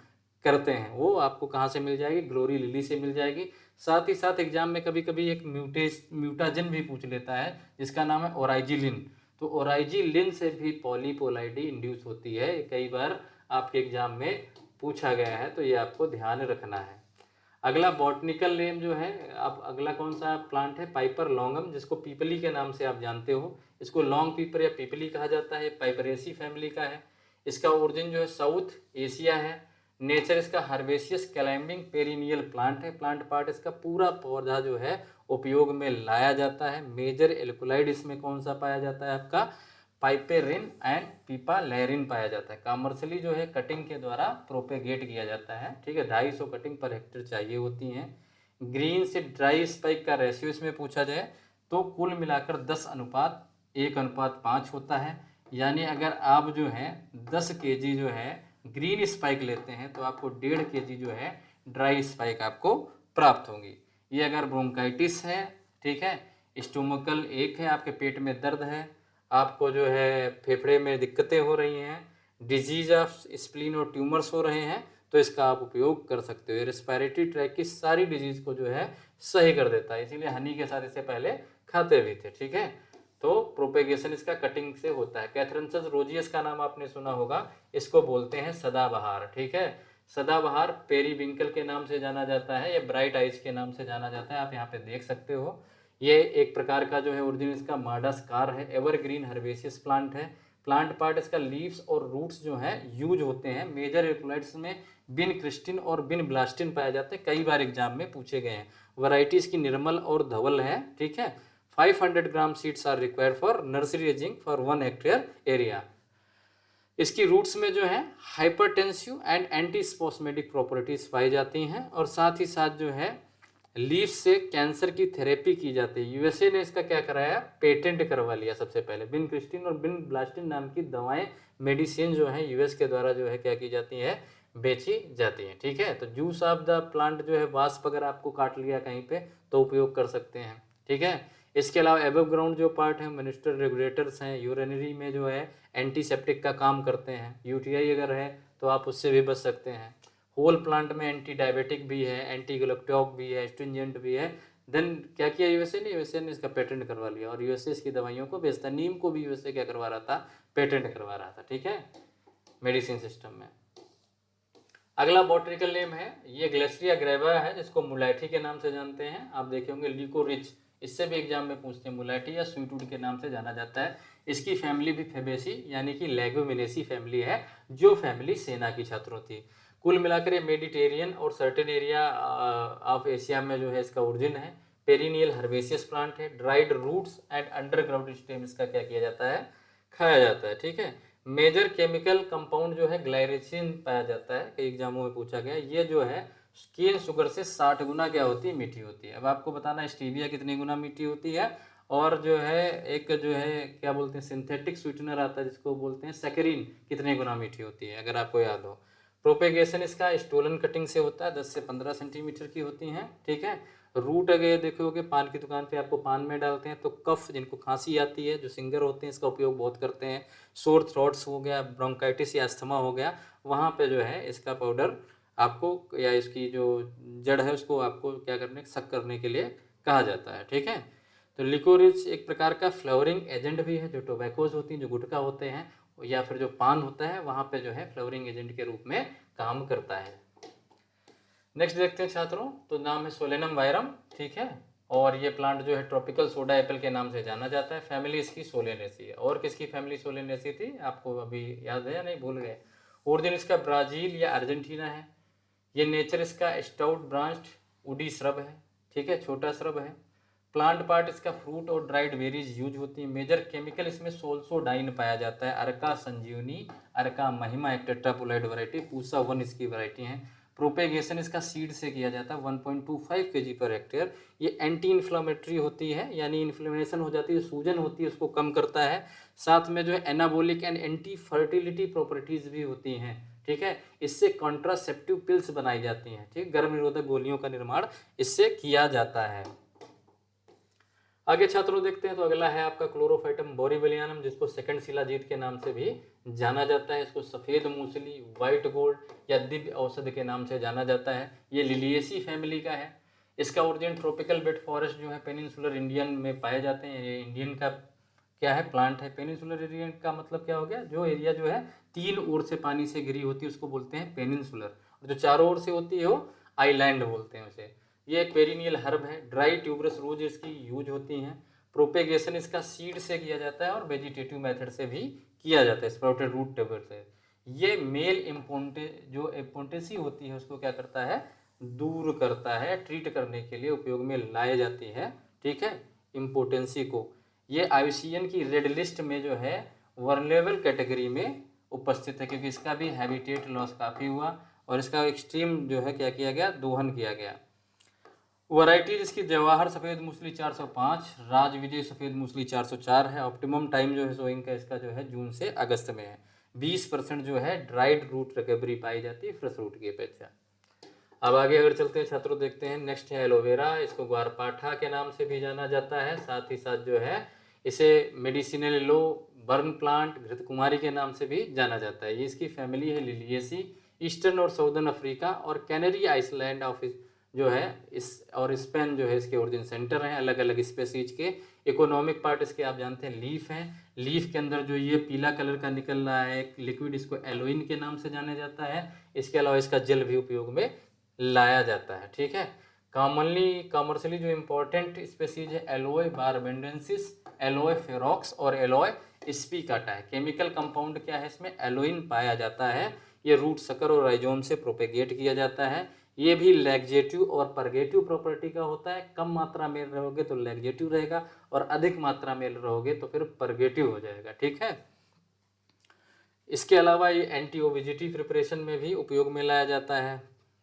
करते हैं। वो आपको कहाँ से मिल जाएगी, ग्लोरी लिली से मिल जाएगी। साथ ही साथ एग्जाम में कभी कभी एक म्यूटाजन भी पूछ लेता है जिसका नाम है ओराइजिलिन। तो ओराइजिलिन से भी पॉलीपोलाइडी इंड्यूस होती है, कई बार आपके एग्जाम में पूछा गया है, तो ये आपको ध्यान रखना है। अगला बॉटनिकल नेम जो है, अब अगला कौन सा प्लांट है, पाइपर लॉन्गम, जिसको पीपली के नाम से आप जानते हो। इसको लॉन्ग पीपर या पीपली कहा जाता है। पाइपरेसी फैमिली का है। इसका ओरिजिन जो है साउथ एशिया है। नेचर इसका हर्बेसियस क्लाइंबिंग पेरिनियल प्लांट है। प्लांट पार्ट इसका पूरा पौधा जो है उपयोग में लाया जाता है। मेजर एल्कोलाइड इसमें कौन सा पाया जाता है, आपका पाइपेरिन एंड पीपालेरिन पाया जाता है। कॉमर्शियली जो है कटिंग के द्वारा प्रोपेगेट किया जाता है, ठीक है। 250 कटिंग पर हेक्टेयर चाहिए होती हैं। ग्रीन से ड्राई स्पाइक का रेशियो इसमें पूछा जाए तो कुल मिलाकर 10:1:5 होता है। यानी अगर आप जो है 10 kg जो है ग्रीन स्पाइक लेते हैं तो आपको 1.5 kg जो है ड्राई स्पाइक आपको प्राप्त होंगी। ये अगर ब्रोंकाइटिस है, ठीक है, स्टोमकल एक है, आपके पेट में दर्द है, आपको जो है फेफड़े में दिक्कतें हो रही हैं, डिजीज ऑफ स्प्लीन और ट्यूमर्स हो रहे हैं, तो इसका आप उपयोग कर सकते हो। रेस्पिरेटरी ट्रैक की सारी डिजीज को जो है सही कर देता है, इसीलिए हनी के साथ इससे पहले खाते भी थे, ठीक है। तो प्रोपेगेशन इसका कटिंग से होता है। कैथरेंसिस रोजियस का नाम आपने सुना होगा, इसको बोलते हैं सदाबहार, ठीक है। सदाबहार पेरीविंकल के नाम से जाना जाता है या ब्राइट आइज के नाम से जाना जाता है, आप यहाँ पे देख सकते हो। ये एक प्रकार का जो है ओरिजिन इसका माडास्कार है। एवरग्रीन हर्बेसियस प्लांट है। प्लांट पार्ट इसका लीव्स और रूट्स जो हैं यूज होते हैं। मेजर एल्कोलाइड्स में बिन क्रिस्टिन और बिन ब्लास्टिन पाए जाते हैं, कई बार एग्जाम में पूछे गए हैं। वैरायटी इसकी निर्मल और धवल है, ठीक है। 500 gram seeds are required for nursery raising for 1 hectare area. इसकी रूट्स में जो है hypertensive and anti spasmodic properties पाई जाती हैं, और साथ ही साथ जो है लीफ से कैंसर की थेरेपी की जाती है। यूएसए ने इसका क्या कराया, पेटेंट करवा लिया सबसे पहले। बिन क्रिस्टिन और बिन ब्लास्टिन नाम की दवाएं, मेडिसिन जो है यूएस के द्वारा जो है क्या की जाती है, बेची जाती हैं। ठीक है, तो जूस ऑफ द प्लांट जो है वास्प अगर आपको काट लिया कहीं पे तो उपयोग कर सकते हैं। ठीक है, इसके अलावा एबव ग्राउंड जो पार्ट है मिनिस्टर रेगुलेटर्स हैं, यूरिनरी में जो है एंटीसेप्टिक का काम करते हैं। यूटीआई अगर है तो आप उससे भी बच सकते हैं। होल प्लांट में एंटी डायबिटिक भी है, एंटी ग्लूकोज भी है, स्ट्रिंजेंट भी है। देन क्या किया यूएसए ने, यूएसए ने इसका पेटेंट करवा लिया और यूएसए इसकी दवाइयों को बेचता। नीम को भी यूएसए क्या करवा रहा था, पेटेंट करवा रहा था। ठीक है, मेडिसिन सिस्टम में। अगला बॉटनिकल नेम है, ये ग्लेस्ट्रिया ग्रेवा है जिसको मुलैठी के नाम से जानते हैं। आप देखे होंगे लिकोरिच, इससे भी एग्जाम में पूछते हैं। मुलैठी या स्वीटवुड के नाम से जाना जाता है। इसकी फैमिली भी फेबेसी यानी कि लेगुमिनेसी फैमिली है, जो फैमिली सेना की छात्रों थी। कुल मिलाकर ये मेडिटेरियन और सर्टेन एरिया ऑफ एशिया में जो है इसका ओरिजिन है। पेरिनियल हर्बेसियस प्लांट है। Dried roots and underground stem इसका क्या किया जाता है, खाया जाता है। ठीक है, मेजर केमिकल कंपाउंड जो है ग्लाइरेसिन पाया जाता है, कई एग्जामों में पूछा गया। ये जो है केन शुगर से 60 गुना क्या होती है, मीठी होती है। अब आपको बताना है स्टीविया कितने गुना मीठी होती है, और जो है एक जो है क्या बोलते हैं सिंथेटिक स्वीटनर आता है जिसको बोलते हैं सैकरीन, कितने गुना मीठी होती है, अगर आपको याद हो। प्रोपेगेशन इसका स्टोलन कटिंग से होता है, 10 से 15 सेंटीमीटर की होती हैं। ठीक है, रूट अगर देखोगे पान की दुकान पे आपको पान में डालते हैं, तो कफ जिनको खांसी आती है, जो सिंगर होते हैं इसका उपयोग बहुत करते हैं। सोर थ्रोट्स हो गया, ब्रोंकाइटिस या अस्थमा हो गया, वहाँ पे जो है इसका पाउडर आपको या इसकी जो जड़ है उसको आपको क्या करने, सक करने के लिए कहा जाता है। ठीक है, तो लिकोरिच एक प्रकार का फ्लावरिंग एजेंट भी है। जो टोबैकोज होती हैं, जो गुटखा होते हैं या फिर जो पान होता है, वहाँ पे जो है फ्लावरिंग एजेंट के रूप में काम करता है। नेक्स्ट देखते हैं छात्रों, तो नाम है सोलेनम वायरम। ठीक है, और ये प्लांट जो है ट्रॉपिकल सोडा एप्पल के नाम से जाना जाता है। फैमिली इसकी सोलेनेसी है। और किसकी फैमिली सोलेनेसी थी आपको अभी याद है या नहीं, भूल गए? ओरिजिन इसका ब्राजील या अर्जेंटीना है। ये नेचर इसका स्टाउट ब्रांच्ड वुडी श्रब है। ठीक है, छोटा श्रब है। प्लांट पार्ट इसका फ्रूट और ड्राइड बेरीज यूज होती है। मेजर केमिकल इसमें सोल्सोडाइन पाया जाता है। अर्का संजीवनी, अर्का महिमा एक टेट्रापोलाइड वैरायटी, पूसा 1 इसकी वैरायटी है। प्रोपेगेशन इसका सीड से किया जाता है, 1.25 kg पर हेक्टेयर। ये एंटी इन्फ्लामेटरी होती है, यानी इन्फ्लेमेशन हो जाती है, सूजन होती है उसको कम करता है। साथ में जो है anabolic and anti fertility properties भी होती हैं। ठीक है, इससे कॉन्ट्रासेप्टिव पिल्स बनाई जाती हैं। ठीक, गर्भ निरोधक गोलियों का निर्माण इससे किया जाता है। आगे छात्रों देखते हैं, तो अगला है आपका क्लोरोफाइटम बोरीविलियनम, जिसको सेकंड शिलाजीत के नाम से भी जाना जाता है। इसको सफ़ेद मूसली, व्हाइट गोल्ड या दिव्य औषधि के नाम से जाना जाता है। ये लिलिएसी फैमिली का है। इसका ओरिजिन ट्रॉपिकल बेड फॉरेस्ट जो है पेनिनसुलर इंडियन में पाए जाते हैं। ये इंडियन का क्या है, प्लांट है। पेनिनसुलर एरिया का मतलब क्या हो गया, जो एरिया जो है 3 ओर से पानी से घिरी होती है उसको बोलते हैं पेनिनसुलर, और जो चारों ओर से होती है वो आइलैंड बोलते हैं उसे। ये एक पेरिनियल हर्ब है। ड्राई ट्यूबरस रोज इसकी यूज होती हैं। प्रोपेगेशन इसका सीड से किया जाता है और वेजिटेटिव मेथड से भी किया जाता है, स्प्राउटेड रूट टेबल से। ये मेल इम्पोंटे जो एपोंटेसी होती है उसको क्या करता है, दूर करता है, ट्रीट करने के लिए उपयोग में लाई जाती है। ठीक है, इम्पोटेंसी को। ये आईयूसीएन की रेड लिस्ट में जो है वर्नेबल कैटेगरी में उपस्थित है, क्योंकि इसका भी हैबिटेट लॉस काफ़ी हुआ और इसका एक्सट्रीम जो है क्या किया गया, दोहन किया गया। वैरायटीज इसकी जवाहर सफ़ेद मूसली 405, राज विजय सफ़ेद मूसली 404 है। ऑप्टिमम टाइम जो है सोइंग का इसका जो है जून से अगस्त में है। 20% जो है ड्राइड रूट रिकवरी पाई जाती है फ्रेश रूट की अपेक्षा। अब आगे अगर चलते हैं छात्रों, देखते हैं नेक्स्ट है एलोवेरा। इसको ग्वारपाठा के नाम से भी जाना जाता है। साथ ही साथ जो है इसे मेडिसिनल येलो बर्न प्लांट, घृतकुमारी के नाम से भी जाना जाता है। ये इसकी फैमिली है लिलिएसी। ईस्टर्न और साउदर्न अफ्रीका और कैनरी आइसलैंड ऑफ जो है इस और स्पेन जो है इसके ओरिजिन सेंटर हैं। अलग अलग स्पेसीज के। इकोनॉमिक पार्ट इसके आप जानते हैं लीफ हैं। लीफ के अंदर जो ये पीला कलर का निकल रहा है एक लिक्विड, इसको एलोइन के नाम से जाना जाता है। इसके अलावा इसका जल भी उपयोग में लाया जाता है। ठीक है, कॉमर्शियली जो इम्पोर्टेंट स्पेसीज है एलोए बारबेंडेंसिस, एलोए फेरोक्स और एलोए स्पीकाटा है। केमिकल कंपाउंड क्या है इसमें, एलोइन पाया जाता है। ये रूट सकर और राइजोम से प्रोपेगेट किया जाता है। ये भी लैक्जेटिव और परगेटिव प्रॉपर्टी का होता है। कम मात्रा में रहोगे तो लैक्जेटिव रहेगा और अधिक मात्रा में रहोगे तो फिर परगेटिव हो जाएगा। ठीक है, इसके अलावा ये एंटी ओबेसिटी प्रिपरेशन में भी उपयोग में लाया जाता है।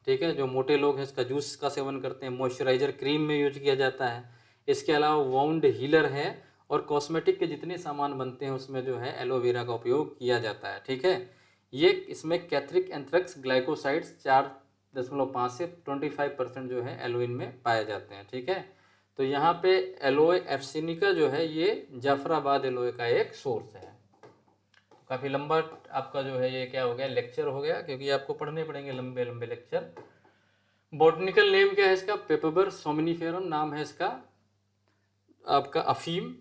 ठीक है, जो मोटे लोग हैं इसका जूस का सेवन करते हैं। मॉइस्चराइजर क्रीम में यूज किया जाता है। इसके अलावा वाउंड हीलर है और कॉस्मेटिक के जितने सामान बनते हैं उसमें जो है एलोवेरा का उपयोग किया जाता है। ठीक है, ये इसमें कैथरिक एंथ्रेक्स ग्लाइकोसाइड्स 4.5 से 25% जो है एलोइन में पाए जाते हैं। ठीक है, तो यहाँ पे एलोए एब्सिनिका जो है ये जाफराबाद एलोए का एक सोर्स है। काफ़ी लंबा आपका जो है ये क्या हो गया, लेक्चर हो गया, क्योंकि आपको पढ़ने पड़ेंगे लंबे लंबे लेक्चर। बॉटनिकल नेम क्या है इसका, पेपरबर सोमिनिफेरम नाम है इसका आपका अफीम।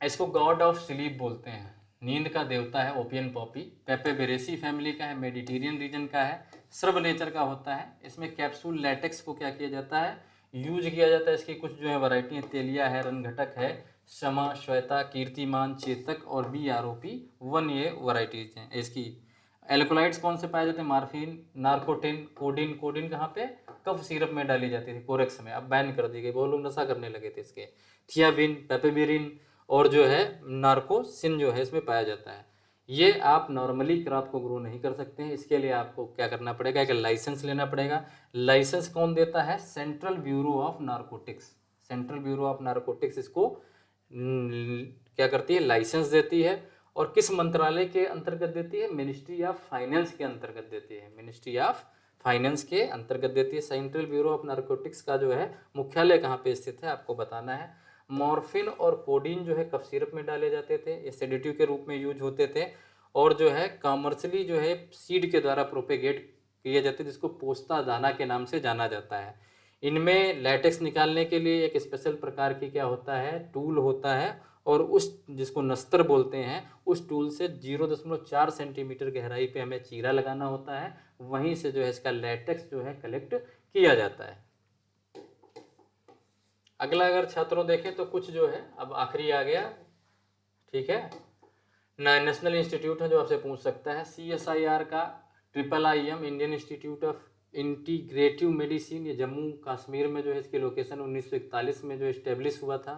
इसको गॉड ऑफ स्लीप बोलते हैं, नींद का देवता है ओपियन पॉपी। पेपेबेरेसी फैमिली का है, मेडिटेरियन रीजन का है, श्रब नेचर का होता है। इसमें कैप्सूल लैटेक्स को क्या किया जाता है, यूज किया जाता है। इसकी कुछ जो है वैरायटी है, तेलिया है, रनघटक है, शमा, श्वेता, कीर्तिमान, चेतक और BROP1 ये वैरायटीज हैं इसकी। एल्कोलाइड्स कौन से पाए जाते हैं, मार्फिन, नार्कोटिन, कोडिन। कोडिन कहाँ पे, कफ सिरप में डाली जाती थी कोरेक्स में, अब बैन कर दी गई, बहुत लोग नशा करने लगे थे इसके। थियाबिन, पेपेबिरिन और जो है नार्कोसिन जो है इसमें पाया जाता है। ये आप नॉर्मली क्रॉप को ग्रो नहीं कर सकते हैं, इसके लिए आपको क्या करना पड़ेगा, एक लाइसेंस लेना पड़ेगा। लाइसेंस कौन देता है, central bureau of narcotics. Central bureau of narcotics इसको क्या करती है, लाइसेंस देती है। और किस मंत्रालय के अंतर्गत देती है, मिनिस्ट्री ऑफ फाइनेंस के अंतर्गत देती है, मिनिस्ट्री ऑफ फाइनेंस के अंतर्गत देती है। सेंट्रल ब्यूरो ऑफ नार्कोटिक्स का जो है मुख्यालय कहाँ पे स्थित है आपको बताना है। मॉर्फिन और कोडीन जो है कफ सिरप में डाले जाते थे, ये सेडेटिव के रूप में यूज होते थे। और जो है कॉमर्शली जो है सीड के द्वारा प्रोपेगेट किए जाते, जिसको पोस्ता दाना के नाम से जाना जाता है। इनमें लैटेक्स निकालने के लिए एक स्पेशल प्रकार की क्या होता है, टूल होता है, और उस जिसको नस्तर बोलते हैं, उस टूल से 0.4 सेंटीमीटर गहराई पे हमें चीरा लगाना होता है, वहीं से जो है इसका लैटेक्स जो है कलेक्ट किया जाता है। अगला अगर छात्रों देखें तो कुछ जो है अब आखिरी आ गया। ठीक है, नेशनल इंस्टीट्यूट है जो आपसे पूछ सकता है, CSIR का IIIM Indian institute of integrative medicine, ये जम्मू कश्मीर में जो है इसकी लोकेशन 1941 में जो इस्टेब्लिश हुआ था।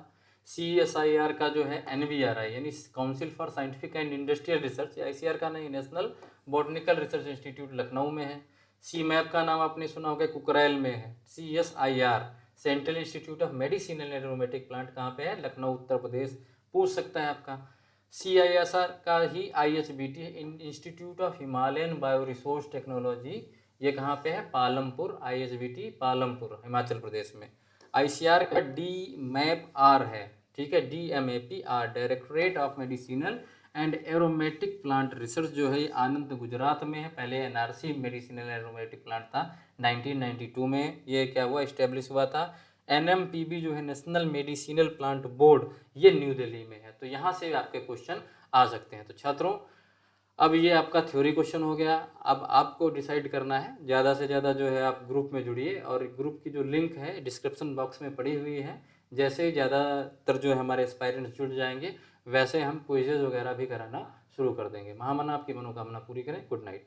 CSIR का जो है NBRI यानी council for scientific and industrial research, ICR का नहीं, national botanical research institute Lucknow में है। CMAP का नाम आपने सुना होगा, कुकरैल में है। CSIR central institute of medicine and aromatic plant कहाँ पे है, लखनऊ उत्तर प्रदेश, पूछ सकता है आपका। CISR का ही IHBT institute of Himalayan bio resource technology, ये कहाँ पे है, पालमपुर, IHBT पालमपुर हिमाचल प्रदेश में। ICR का DMAP-R है, ठीक है, DMAP-R directorate of medicinal and aromatic plant research जो है आनंद गुजरात में है। पहले NRC मेडिसिनल एरोमेटिक प्लांट था, 1992 में ये क्या हुआ, इस्टेब्लिश हुआ था। NMPB जो है नेशनल मेडिसिनल प्लांट बोर्ड, ये न्यू दिल्ली में है। तो यहाँ से आपके क्वेश्चन आ सकते हैं। तो छात्रों अब ये आपका थ्योरी क्वेश्चन हो गया। अब आपको डिसाइड करना है, ज़्यादा से ज़्यादा जो है आप ग्रुप में जुड़िए, और ग्रुप की जो लिंक है डिस्क्रिप्शन बॉक्स में पड़ी हुई है। जैसे ही ज़्यादातर जो है हमारे एस्पायरेंट्स जुड़ जाएंगे, वैसे हम क्विजेज वगैरह भी कराना शुरू कर देंगे। महामना आपकी मनोकामना पूरी करें। Good night.